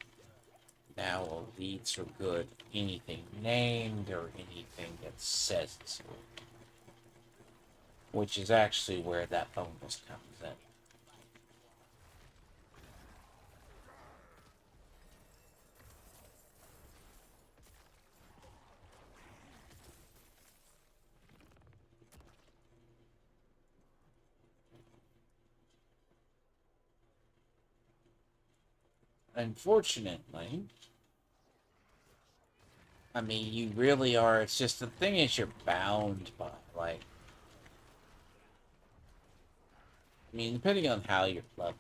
now elites are good anything named or anything that says so. Which is actually where that bonus comes in. Unfortunately, I mean, you really are. It's just the thing is, you're bound by, like, I mean, depending on how you're level.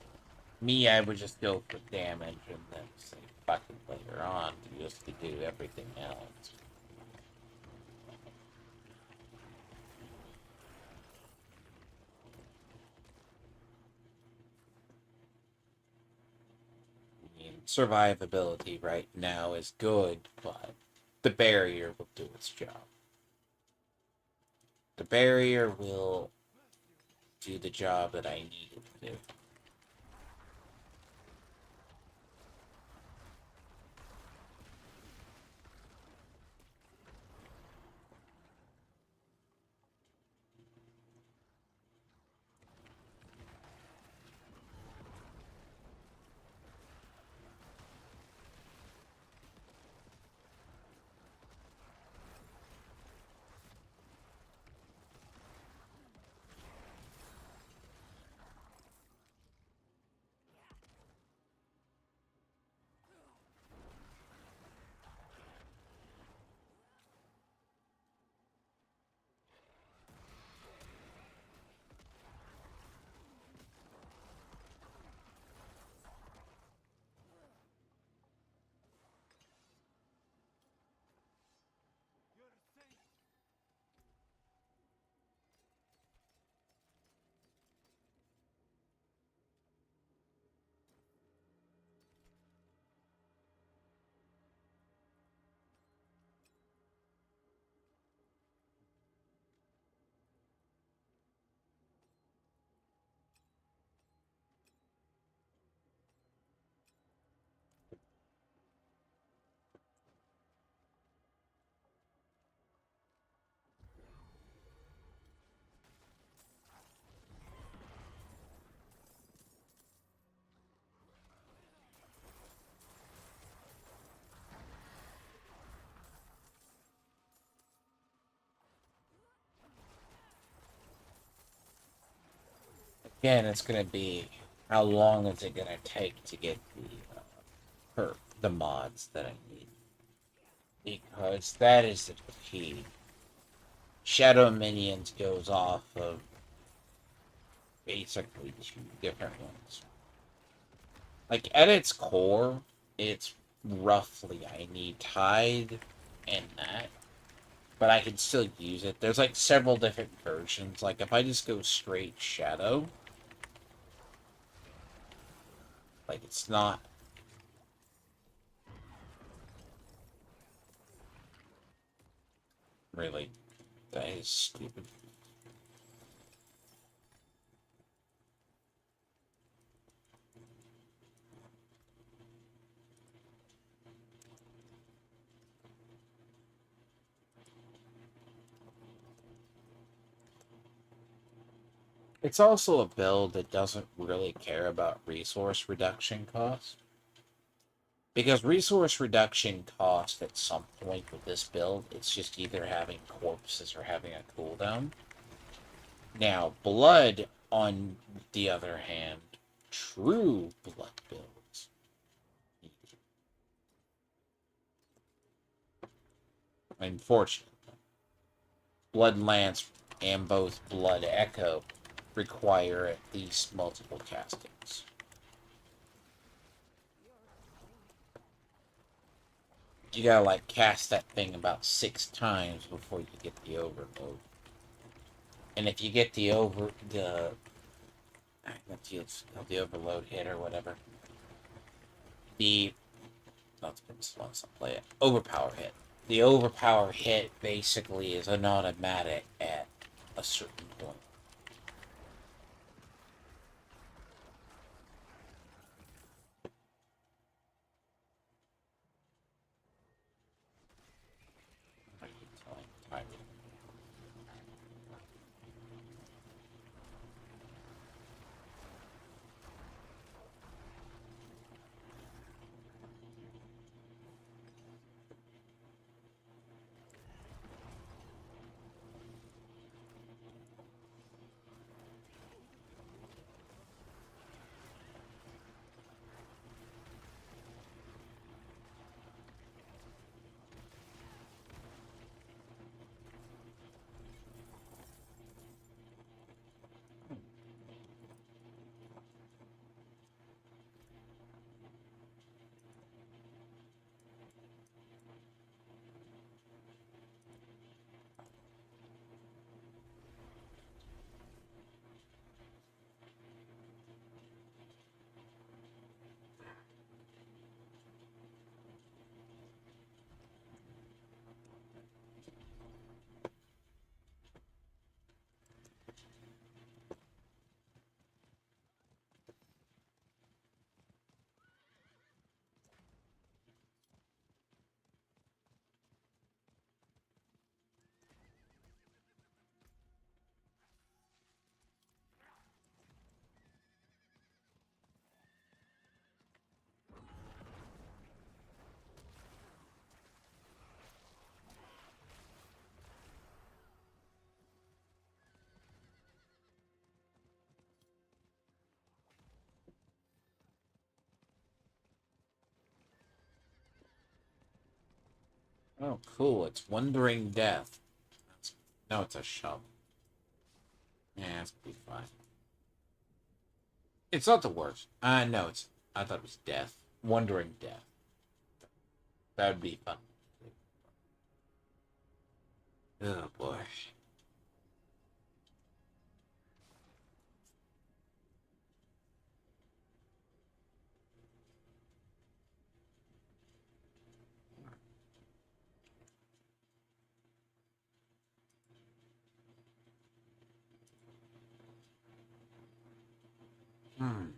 Me, I would just go for damage and then say fuck it later on to just to do everything else. I mean, survivability right now is good, but the barrier will do its job. The barrier will do the job that I need it to do. Again, it's gonna be how long is it gonna take to get the mods that I need, because that is the key. Shadow Minions goes off of basically two different ones. Like at its core, it's roughly I need Tide and that, but I can still use it. There's like several different versions. Like if I just go straight Shadow, like it's not really, that is stupid. It's also a build that doesn't really care about resource reduction cost. Because resource reduction cost at some point with this build, it's just either having corpses or having a cooldown. Now, blood, on the other hand, true blood builds. Unfortunately, Blood Lance and both Blood Echo require at least multiple castings. You gotta like cast that thing about 6 times before you get the overload. And if you get the the overload hit or whatever, the not been slow as I play it. Overpower hit. The overpower hit basically is an automatic at a certain point. I keep telling time. Oh, cool. It's Wandering Death. No, it's a shovel. Yeah, it's gonna be fine. It's not the worst. No, it's. I thought it was Death. Wandering Death. That would be fun. Oh boy. Hmm.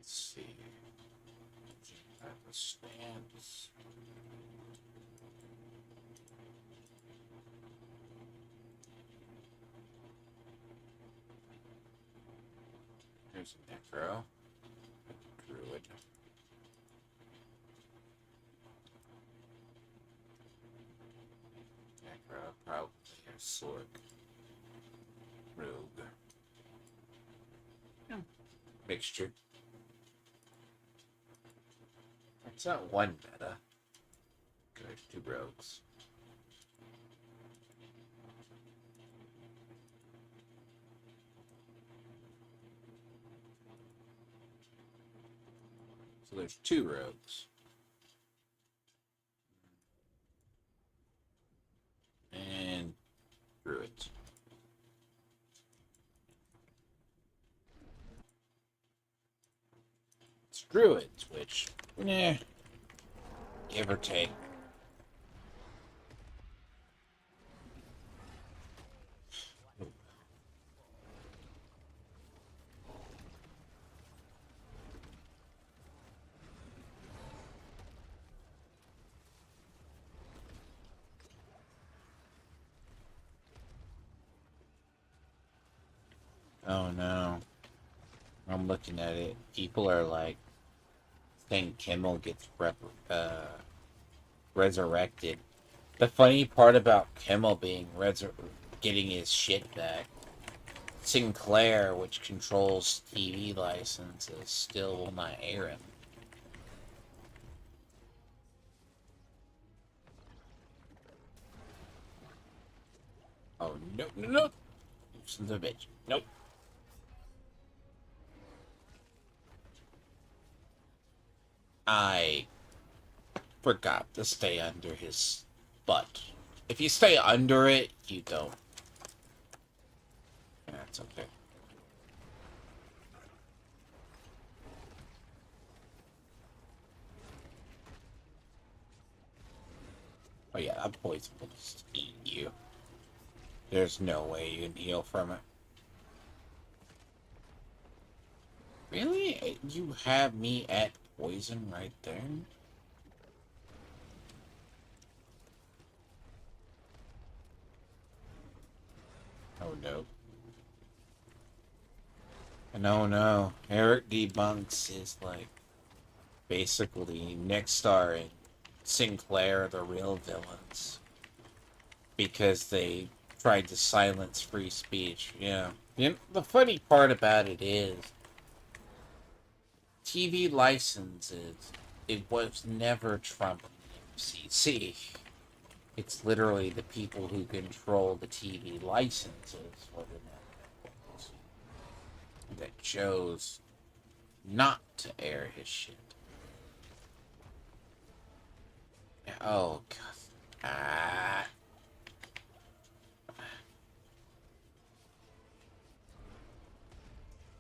Let's see. At the stands. There's a necro. Druid. Necro, probably a sword. Rogue. Yeah. Mixture. It's not one meta. There's two rogues. So there's two rogues. And druids. It's druids, which, give or take. Oh no. I'm looking at it. People are like saying Kimmel gets resurrected. The funny part about Kimmel being getting his shit back, Sinclair, which controls TV licenses, still will not air him. Oh no, no, no! Son of a bitch. Nope. I forgot to stay under his butt. If you stay under it, you don't. That's okay. Oh yeah, that poison will just eat you. There's no way you can heal from it. Really? You have me at poison right there? Oh no. No, no. Eric debunks is like basically Nexstar and Sinclair are the real villains because they tried to silence free speech. Yeah. You know, the funny part about it is TV licenses, it was never Trump and the FCC. It's literally the people who control the TV licenses for the networks that chose not to air his shit. Oh, God. Ah.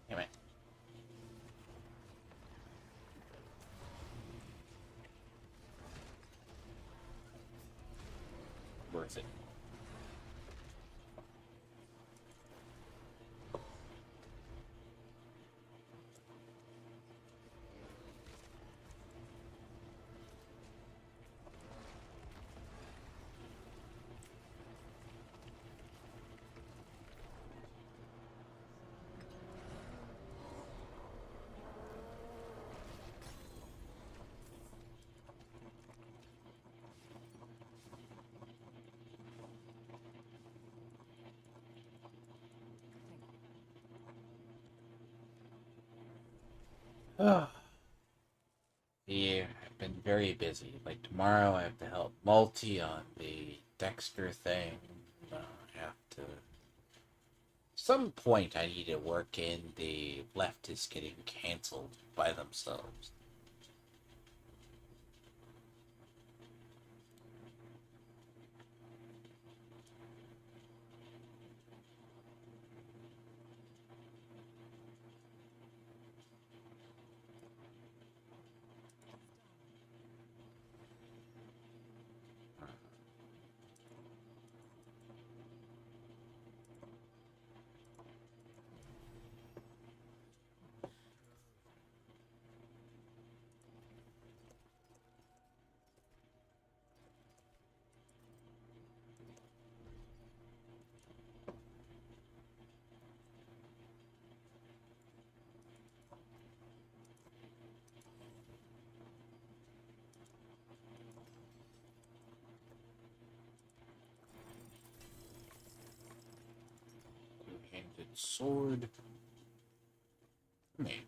Damn it. Worth it. Oh. Yeah, I've been very busy. Like tomorrow, I have to help Multi on the Dexter thing. I have to. Some point, I need to work in the leftists getting canceled by themselves. sword. Me.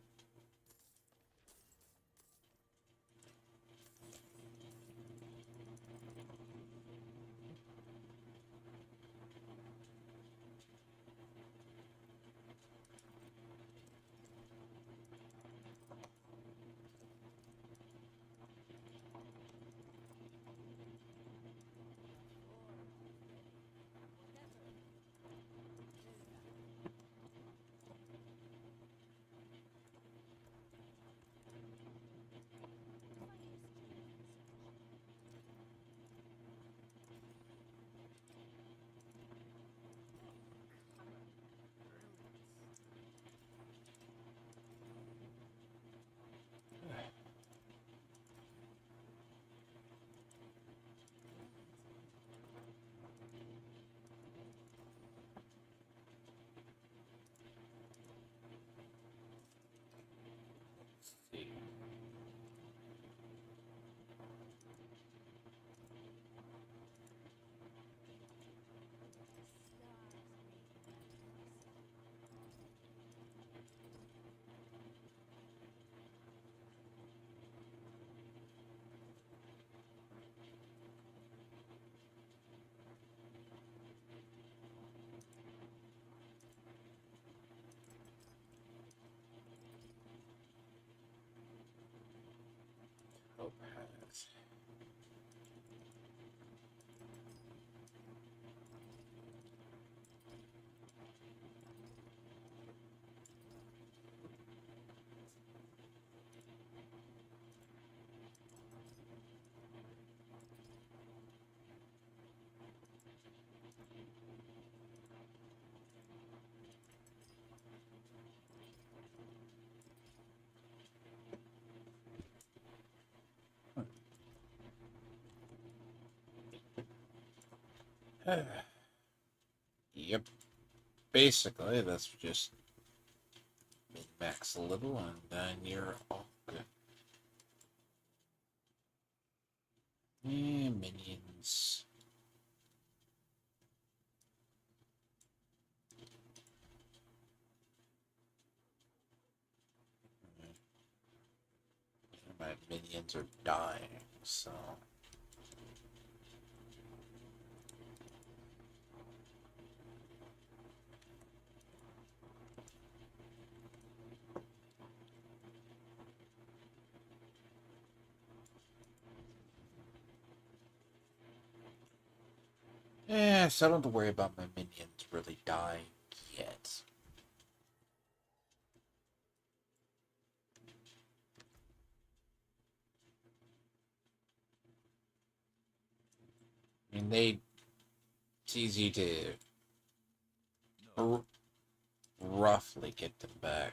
See. Topaz. Yep. Basically, that's just min-max a little, and then you're all good. And minions. My minions are dying, so. Yeah, so I don't have to worry about my minions really dying yet. I mean, it's easy to No. roughly get them back.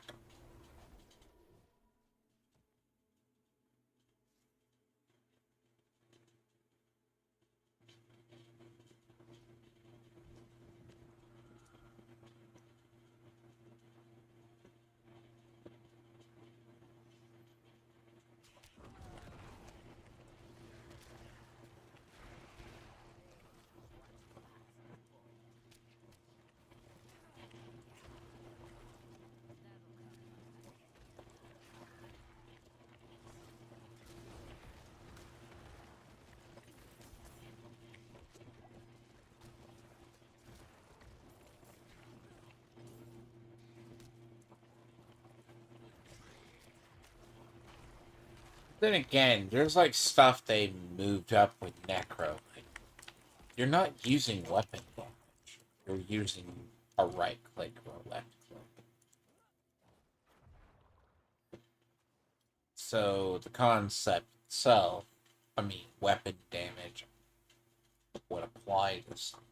Then again, there's like stuff they moved up with Necro. Like, you're not using weapon damage. You're using a right click or a left click. So the concept itself, I mean, weapon damage would apply to something.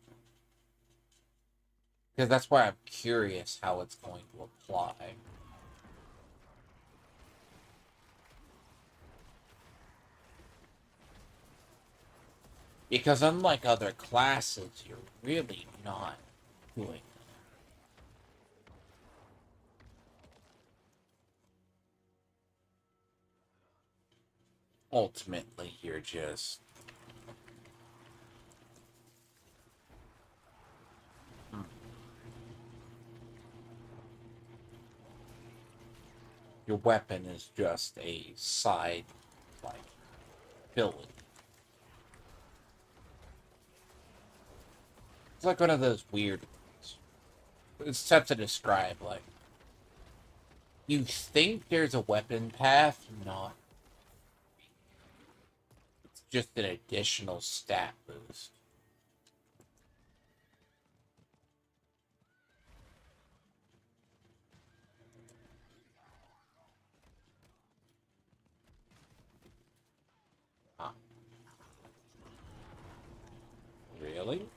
Because that's why I'm curious how it's going to apply. Because unlike other classes, you're really not doing ultimately you're just Your weapon is just a side, like, ability. It's like one of those weird ones. It's tough to describe. Like, you think there's a weapon path, not. It's just an additional stat boost. Huh. Really?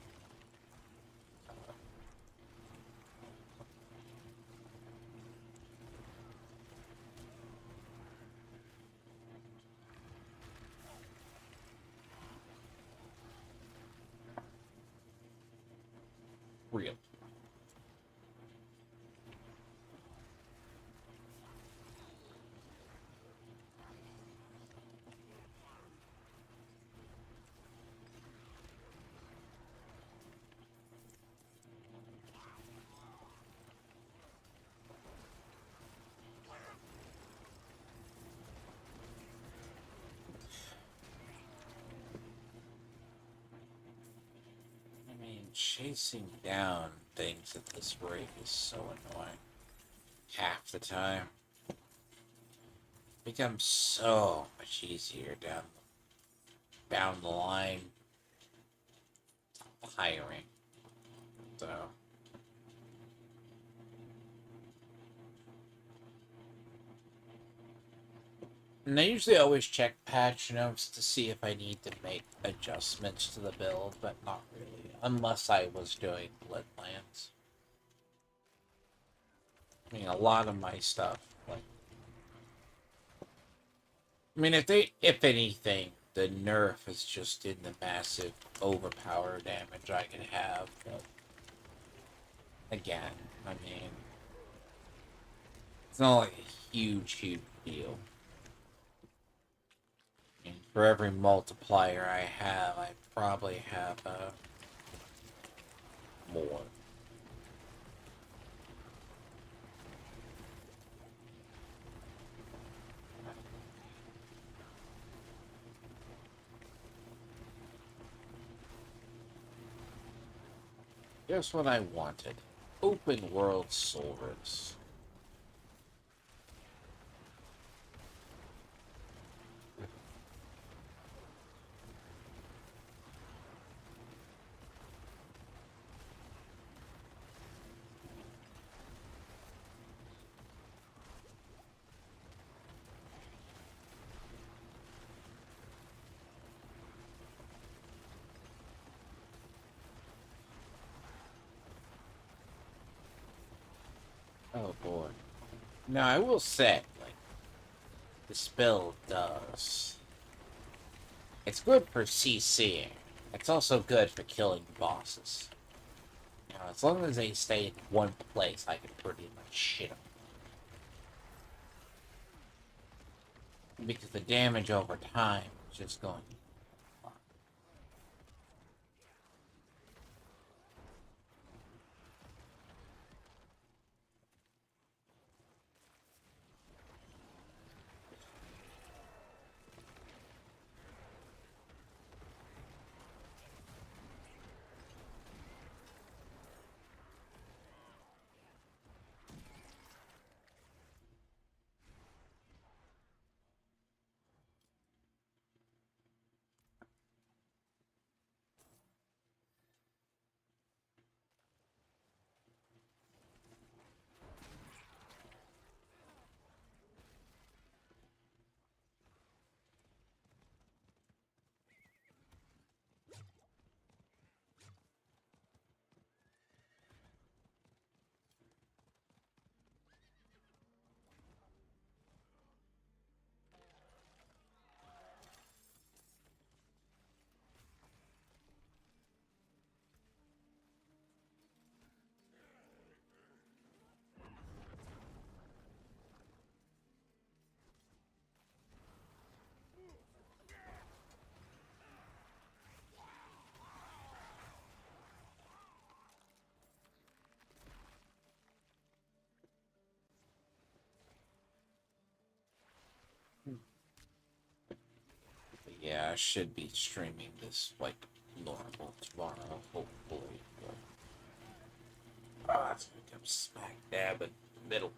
Real. I mean, chasing down things at this rate is so annoying. Half the time. Becomes so much easier down the line. Hiring. So. And I usually always check patch notes to see if I need to make adjustments to the build, but not really. Unless I was doing Bloodlands. I mean, a lot of my stuff, like... I mean, if anything, the nerf is just in the massive overpower damage I can have, but... Again, I mean... It's not like a huge deal. I mean, for every multiplier I have, I probably have, more. Guess what I wanted? Open world swords. Oh boy. Now I will say, like, the spell does. It's good for CCing. It's also good for killing bosses. You know, as long as they stay in one place, I can pretty much shit them. Because the damage over time is just going. But yeah, I should be streaming this like normal tomorrow, hopefully. Ah, it's gonna come smack dab in the middle.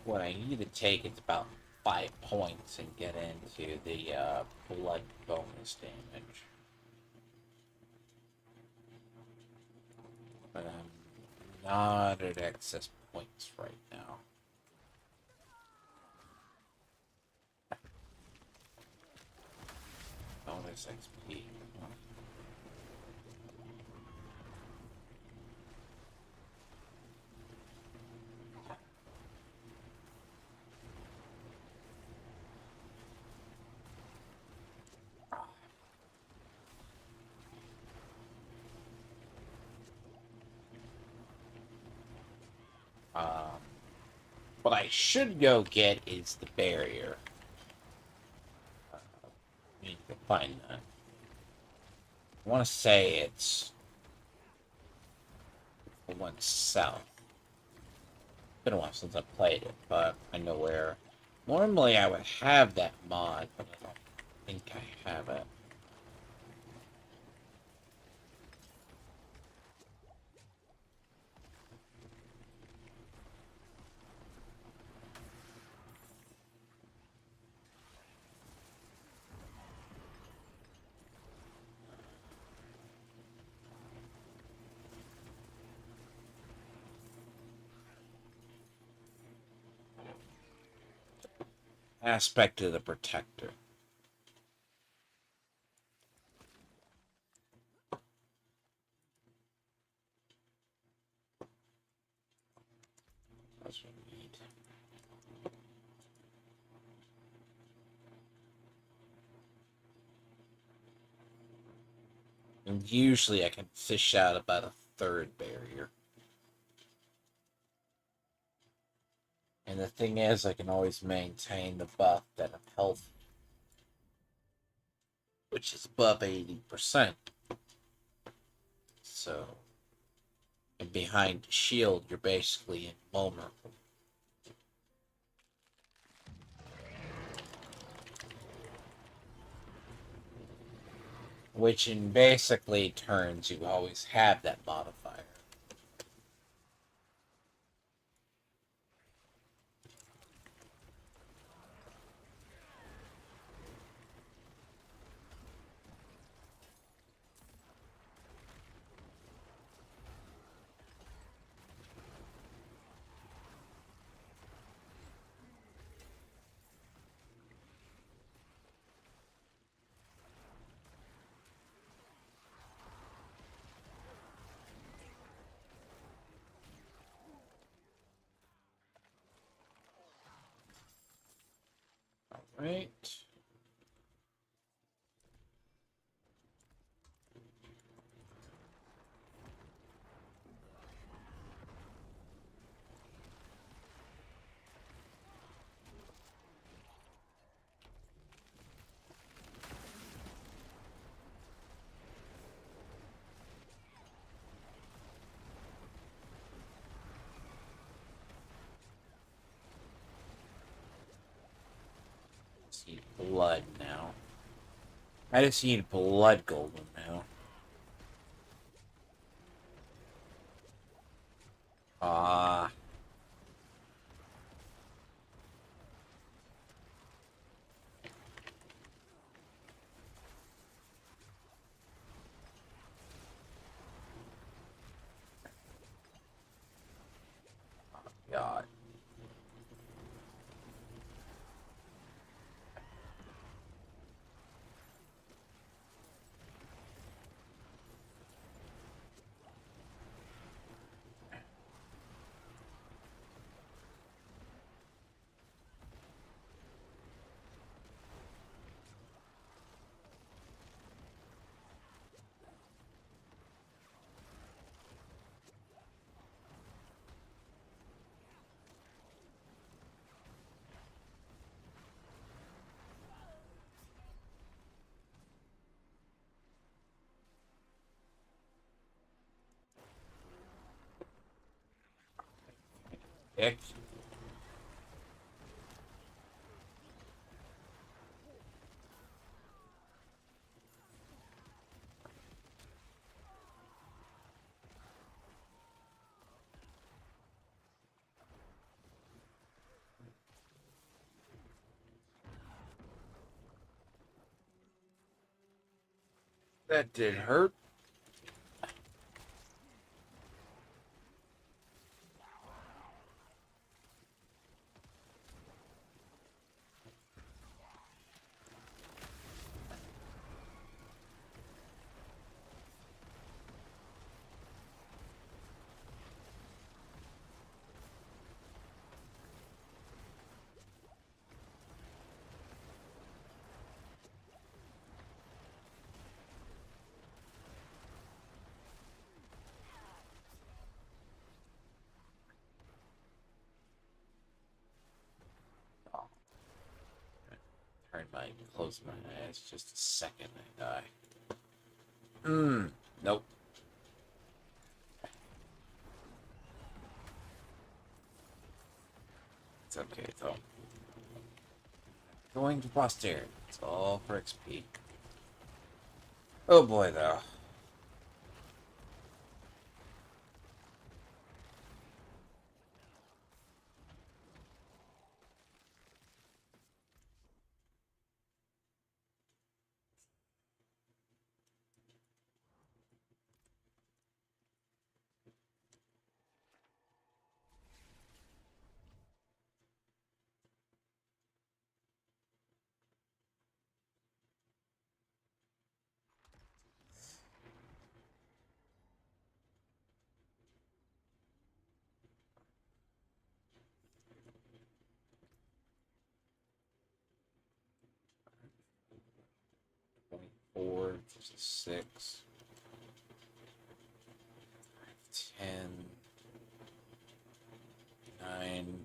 What I need to take is about 5 points and get into the blood bonus damage. But I'm not at excess points right now. Bonus XP. Um, what I should go get is the barrier. I need to find that. I want to say it's the one south. Been a while since I played it, but I know where. Normally I would have that mod, but I don't think I have it. Aspect of the protector. That's what we need. And usually I can fish out about a third barrier. And the thing is, I can always maintain the buff that I'm healthy, which is above 80%. So, and behind the shield, you're basically invulnerable. Which in basically turns, you always have that modifier. Right. Just need blood now. I just need blood golem now. Ah. Yeah. Ick. That did hurt. Oh, turn my close my eyes just a second. I die. Nope. It's okay though. Going to posterity. It's all for XP. Oh boy, though. Four, 6, 10, 9.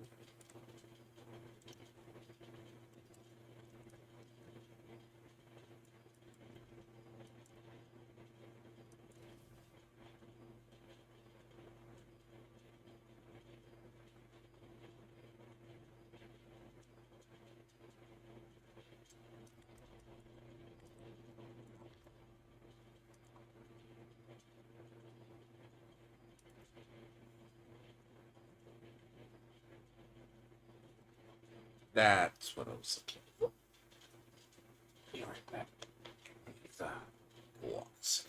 That's what I was looking for. Be right back. The walls.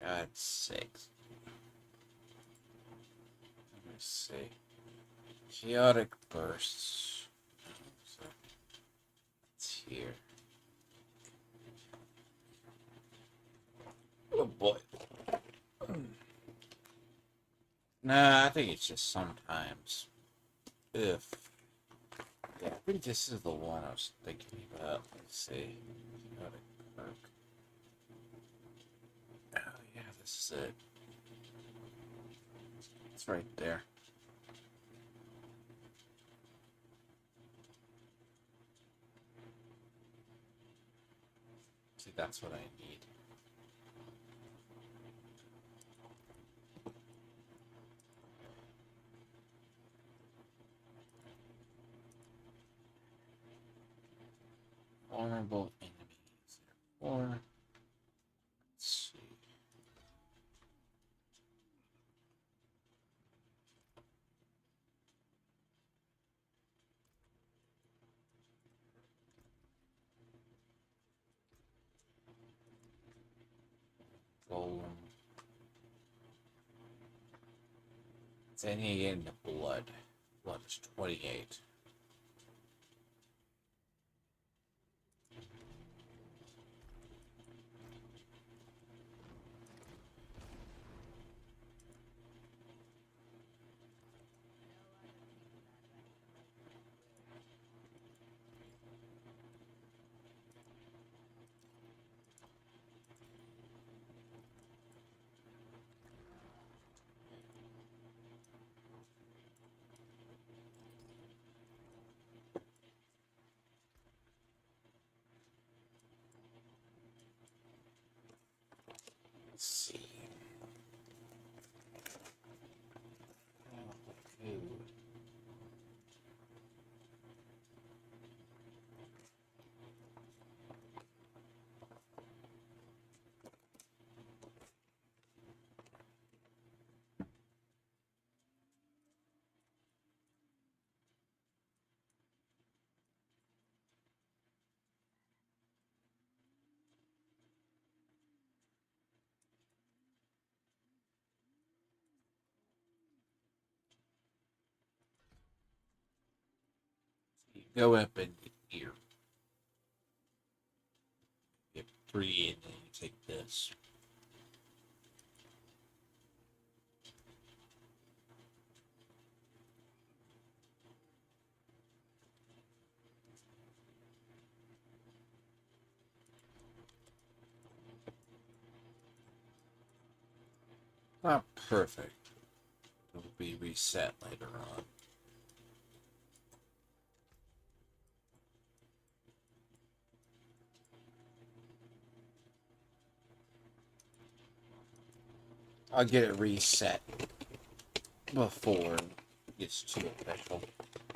God's sakes. Let me see. Chaotic bursts. So it's here. Oh boy. Nah, I think it's just sometimes. If. Yeah, I think this is the one I was thinking about. Let's see. Chaotic perk. Oh yeah, this is it. It's right there. See, that's what I need. Vulnerable enemies. Or let's see. Golem. It's any in the blood. Blood is 28. Let's see. Okay. You go up in here. You have 3 and then you take this. Not perfect. It will be reset later on. I'll get it reset before it gets too official.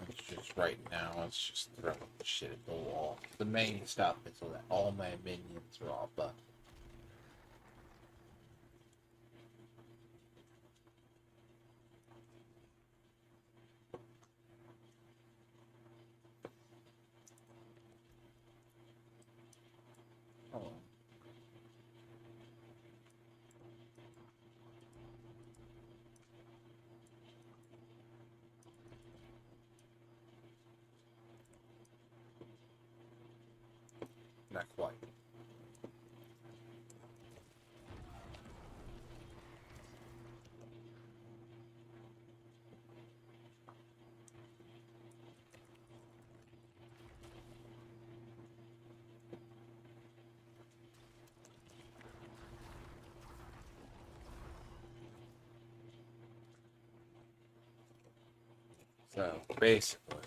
It's just right now, it's just throwing shit at the wall. The main stuff is so that all my minions are all buffed. Oh. Not quite. So basically,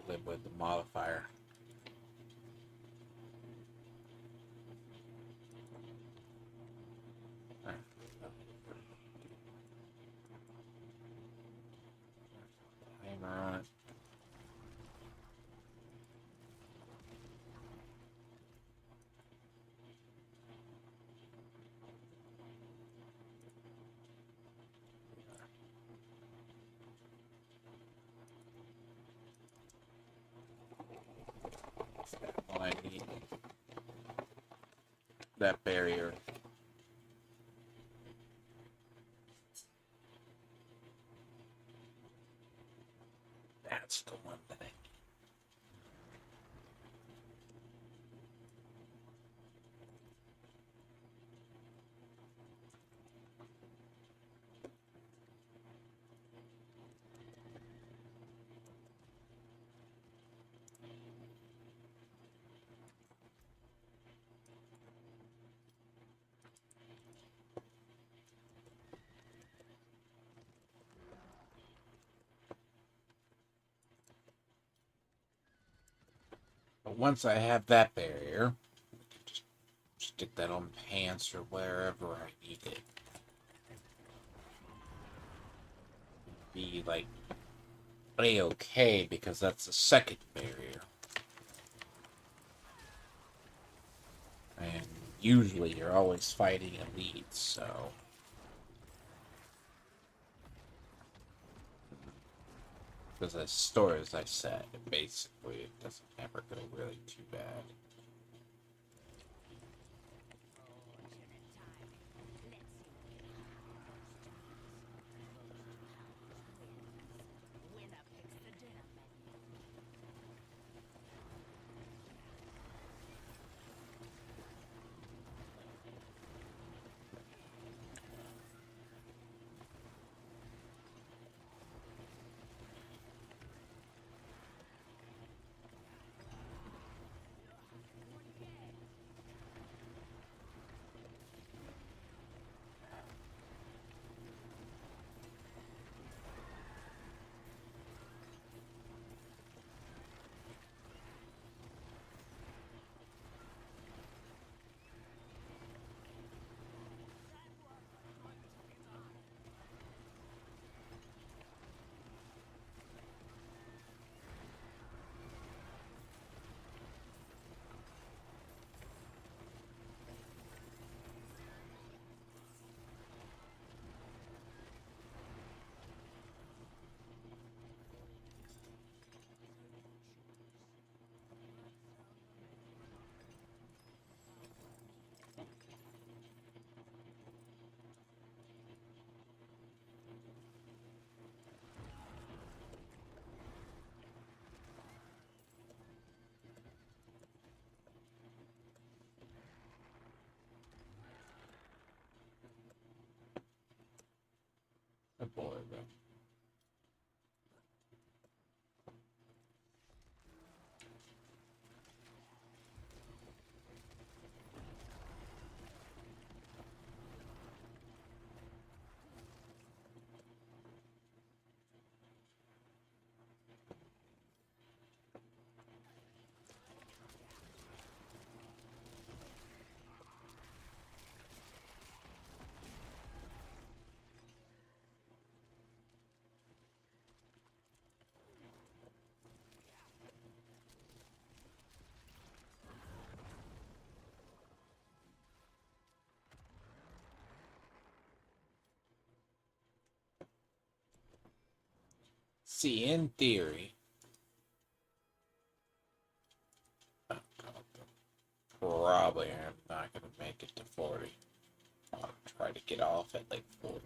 live with the modifier. Hammer on it. What I need. that barrier. That's the one that I... But once I have that barrier, I can just stick that on pants or wherever I need it. Be like A-okay because that's the second barrier. And usually you're always fighting elites, so... Because as story as I said, basically it doesn't ever go really too bad. Fortunate timing. Let's see who can hide most times. Most wins. Winner picks the dinner menu. Oh boy, bro. See, in theory, oh God, probably I'm not gonna make it to 40. I'll try to get off at like 40.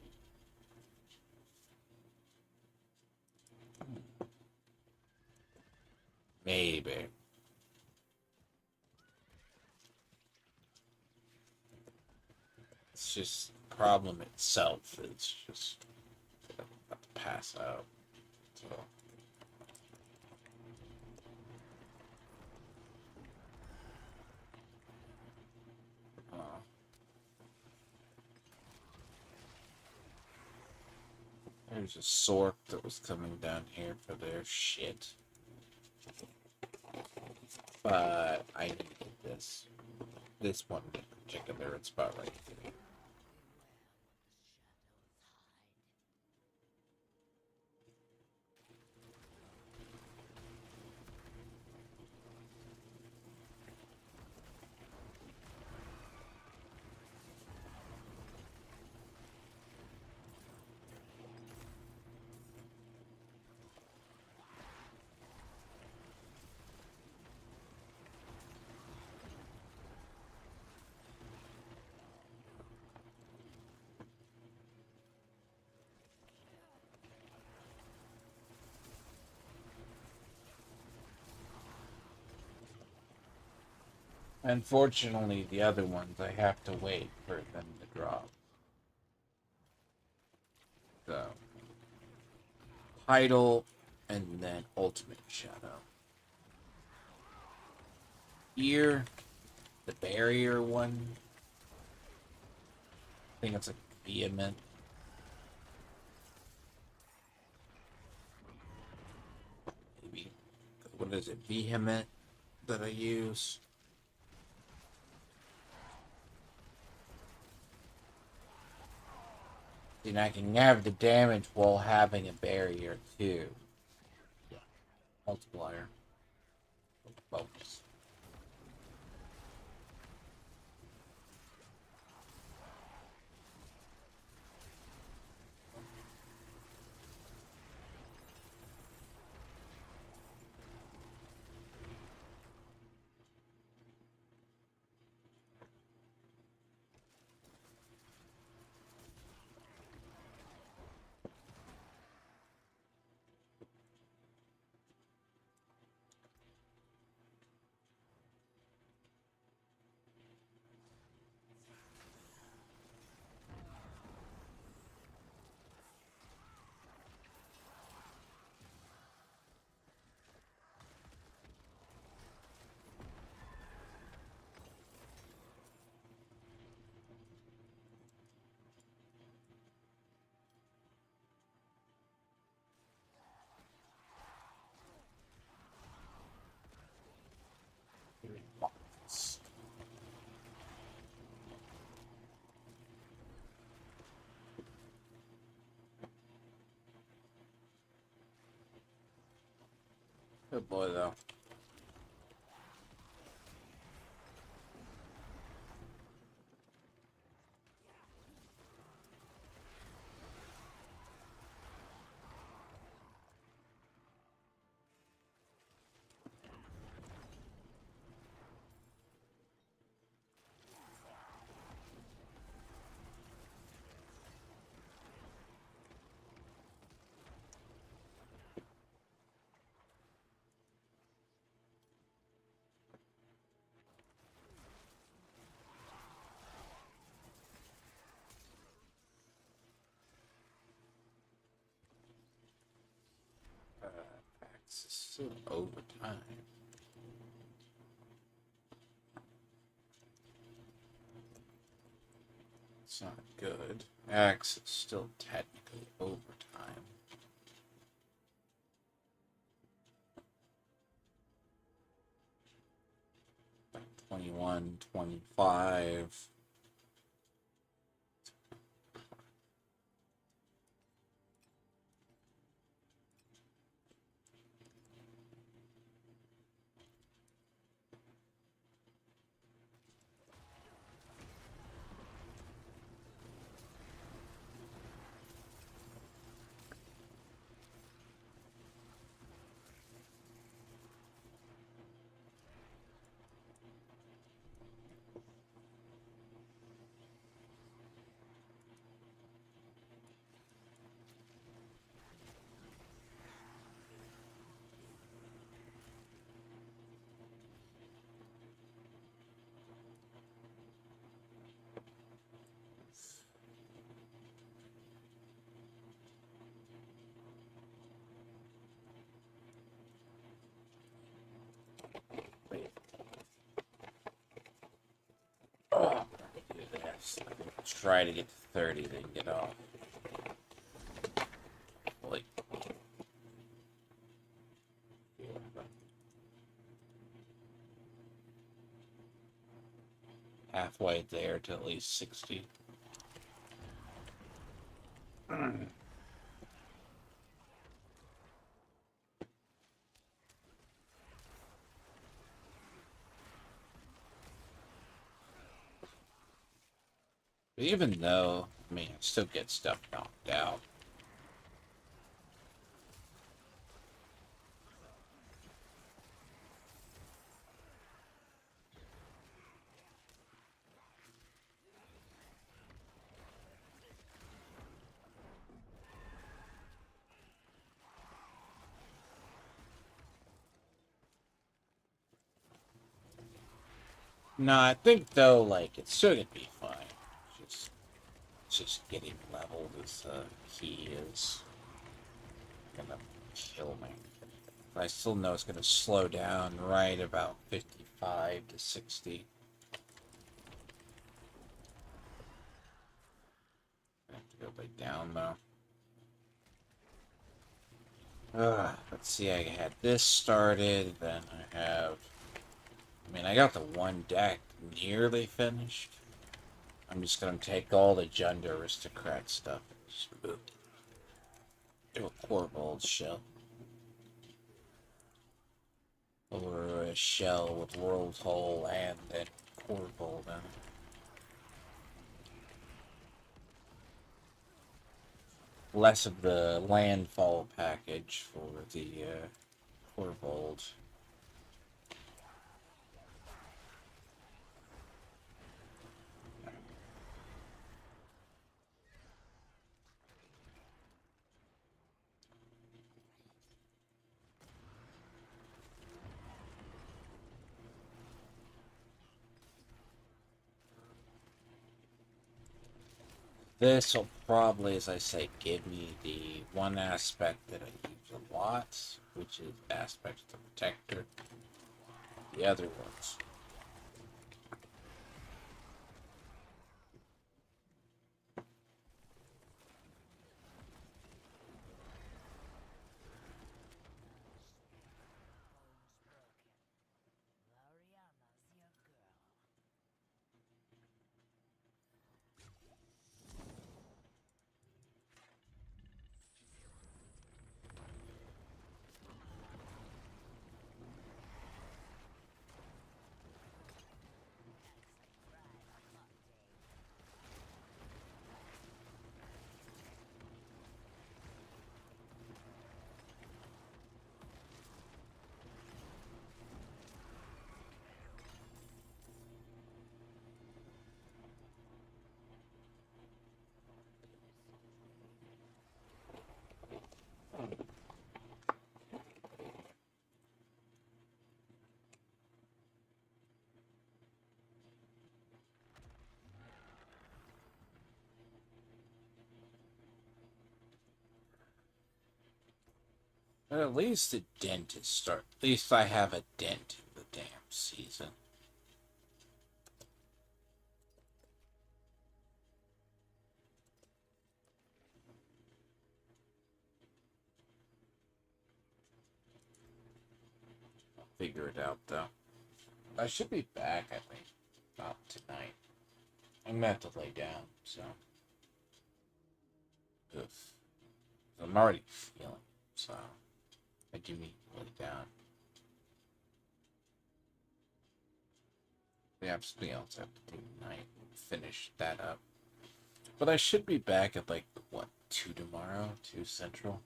Maybe. It's just problem itself. It's just I'm about to pass out. So uh, there's a sork that was coming down here for their shit. But I needed this. This one in particular, it's about right here. Unfortunately, the other ones I have to wait for them to drop. So, title, and then ultimate shadow. Here, the barrier one. I think it's a vehement. Maybe. What is it? Vehement that I use. And I can have the damage while having a barrier too. Multiplier. Bonus. Good boy, though. Axe is still overtime. It's not good. Axe is still technically overtime. 21, 25. Wait. Oh, do this. Try to get to 30, then get off. Like, halfway there to at least 60. Even though, I mean, I still get stuff knocked out. No, I think though, like it's still gonna be fine. Just, just getting leveled is key is gonna kill me. But I still know it's gonna slow down right about 55 to 60. I have to go back down though. Let's see, I had this started, then I have... I mean, I got the one deck nearly finished. I'm just gonna take all the Gender Aristocrat stuff and just do a Corvold shell. Or a shell with World Hole and then Corvold in it. Less of the landfall package for the Corvold. This will probably, as I say, give me the one aspect that I use a lot, which is aspect of the Protector. The other ones. Lariana's your girl. But at least the dent is start. At least I have a dent in the damn season. I'll figure it out though. I should be back, I think, about tonight. I'm gonna have to lay down, so. Oof. I'm already feeling it, so I do need to lay down. We have something else I have to do tonight. Finish that up. But I should be back at like, what, 2 tomorrow? 2 Central?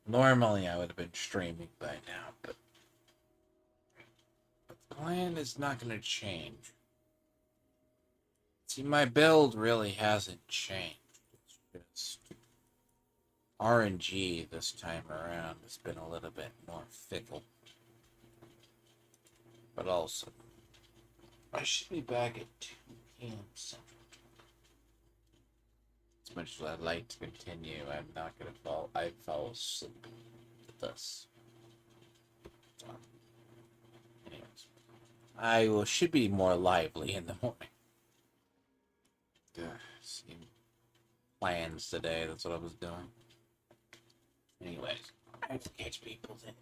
Normally I would have been streaming by now, but the plan is not going to change. See, my build really hasn't changed. It's just RNG this time around has been a little bit more fickle. But also, I should be back at 2 p.m. Central. As much as I'd like to continue, I'm not gonna fall. I fall asleep with this. So, anyways, I will should be more lively in the morning. See plans today. That's what I was doing. Anyways, I have to catch people then.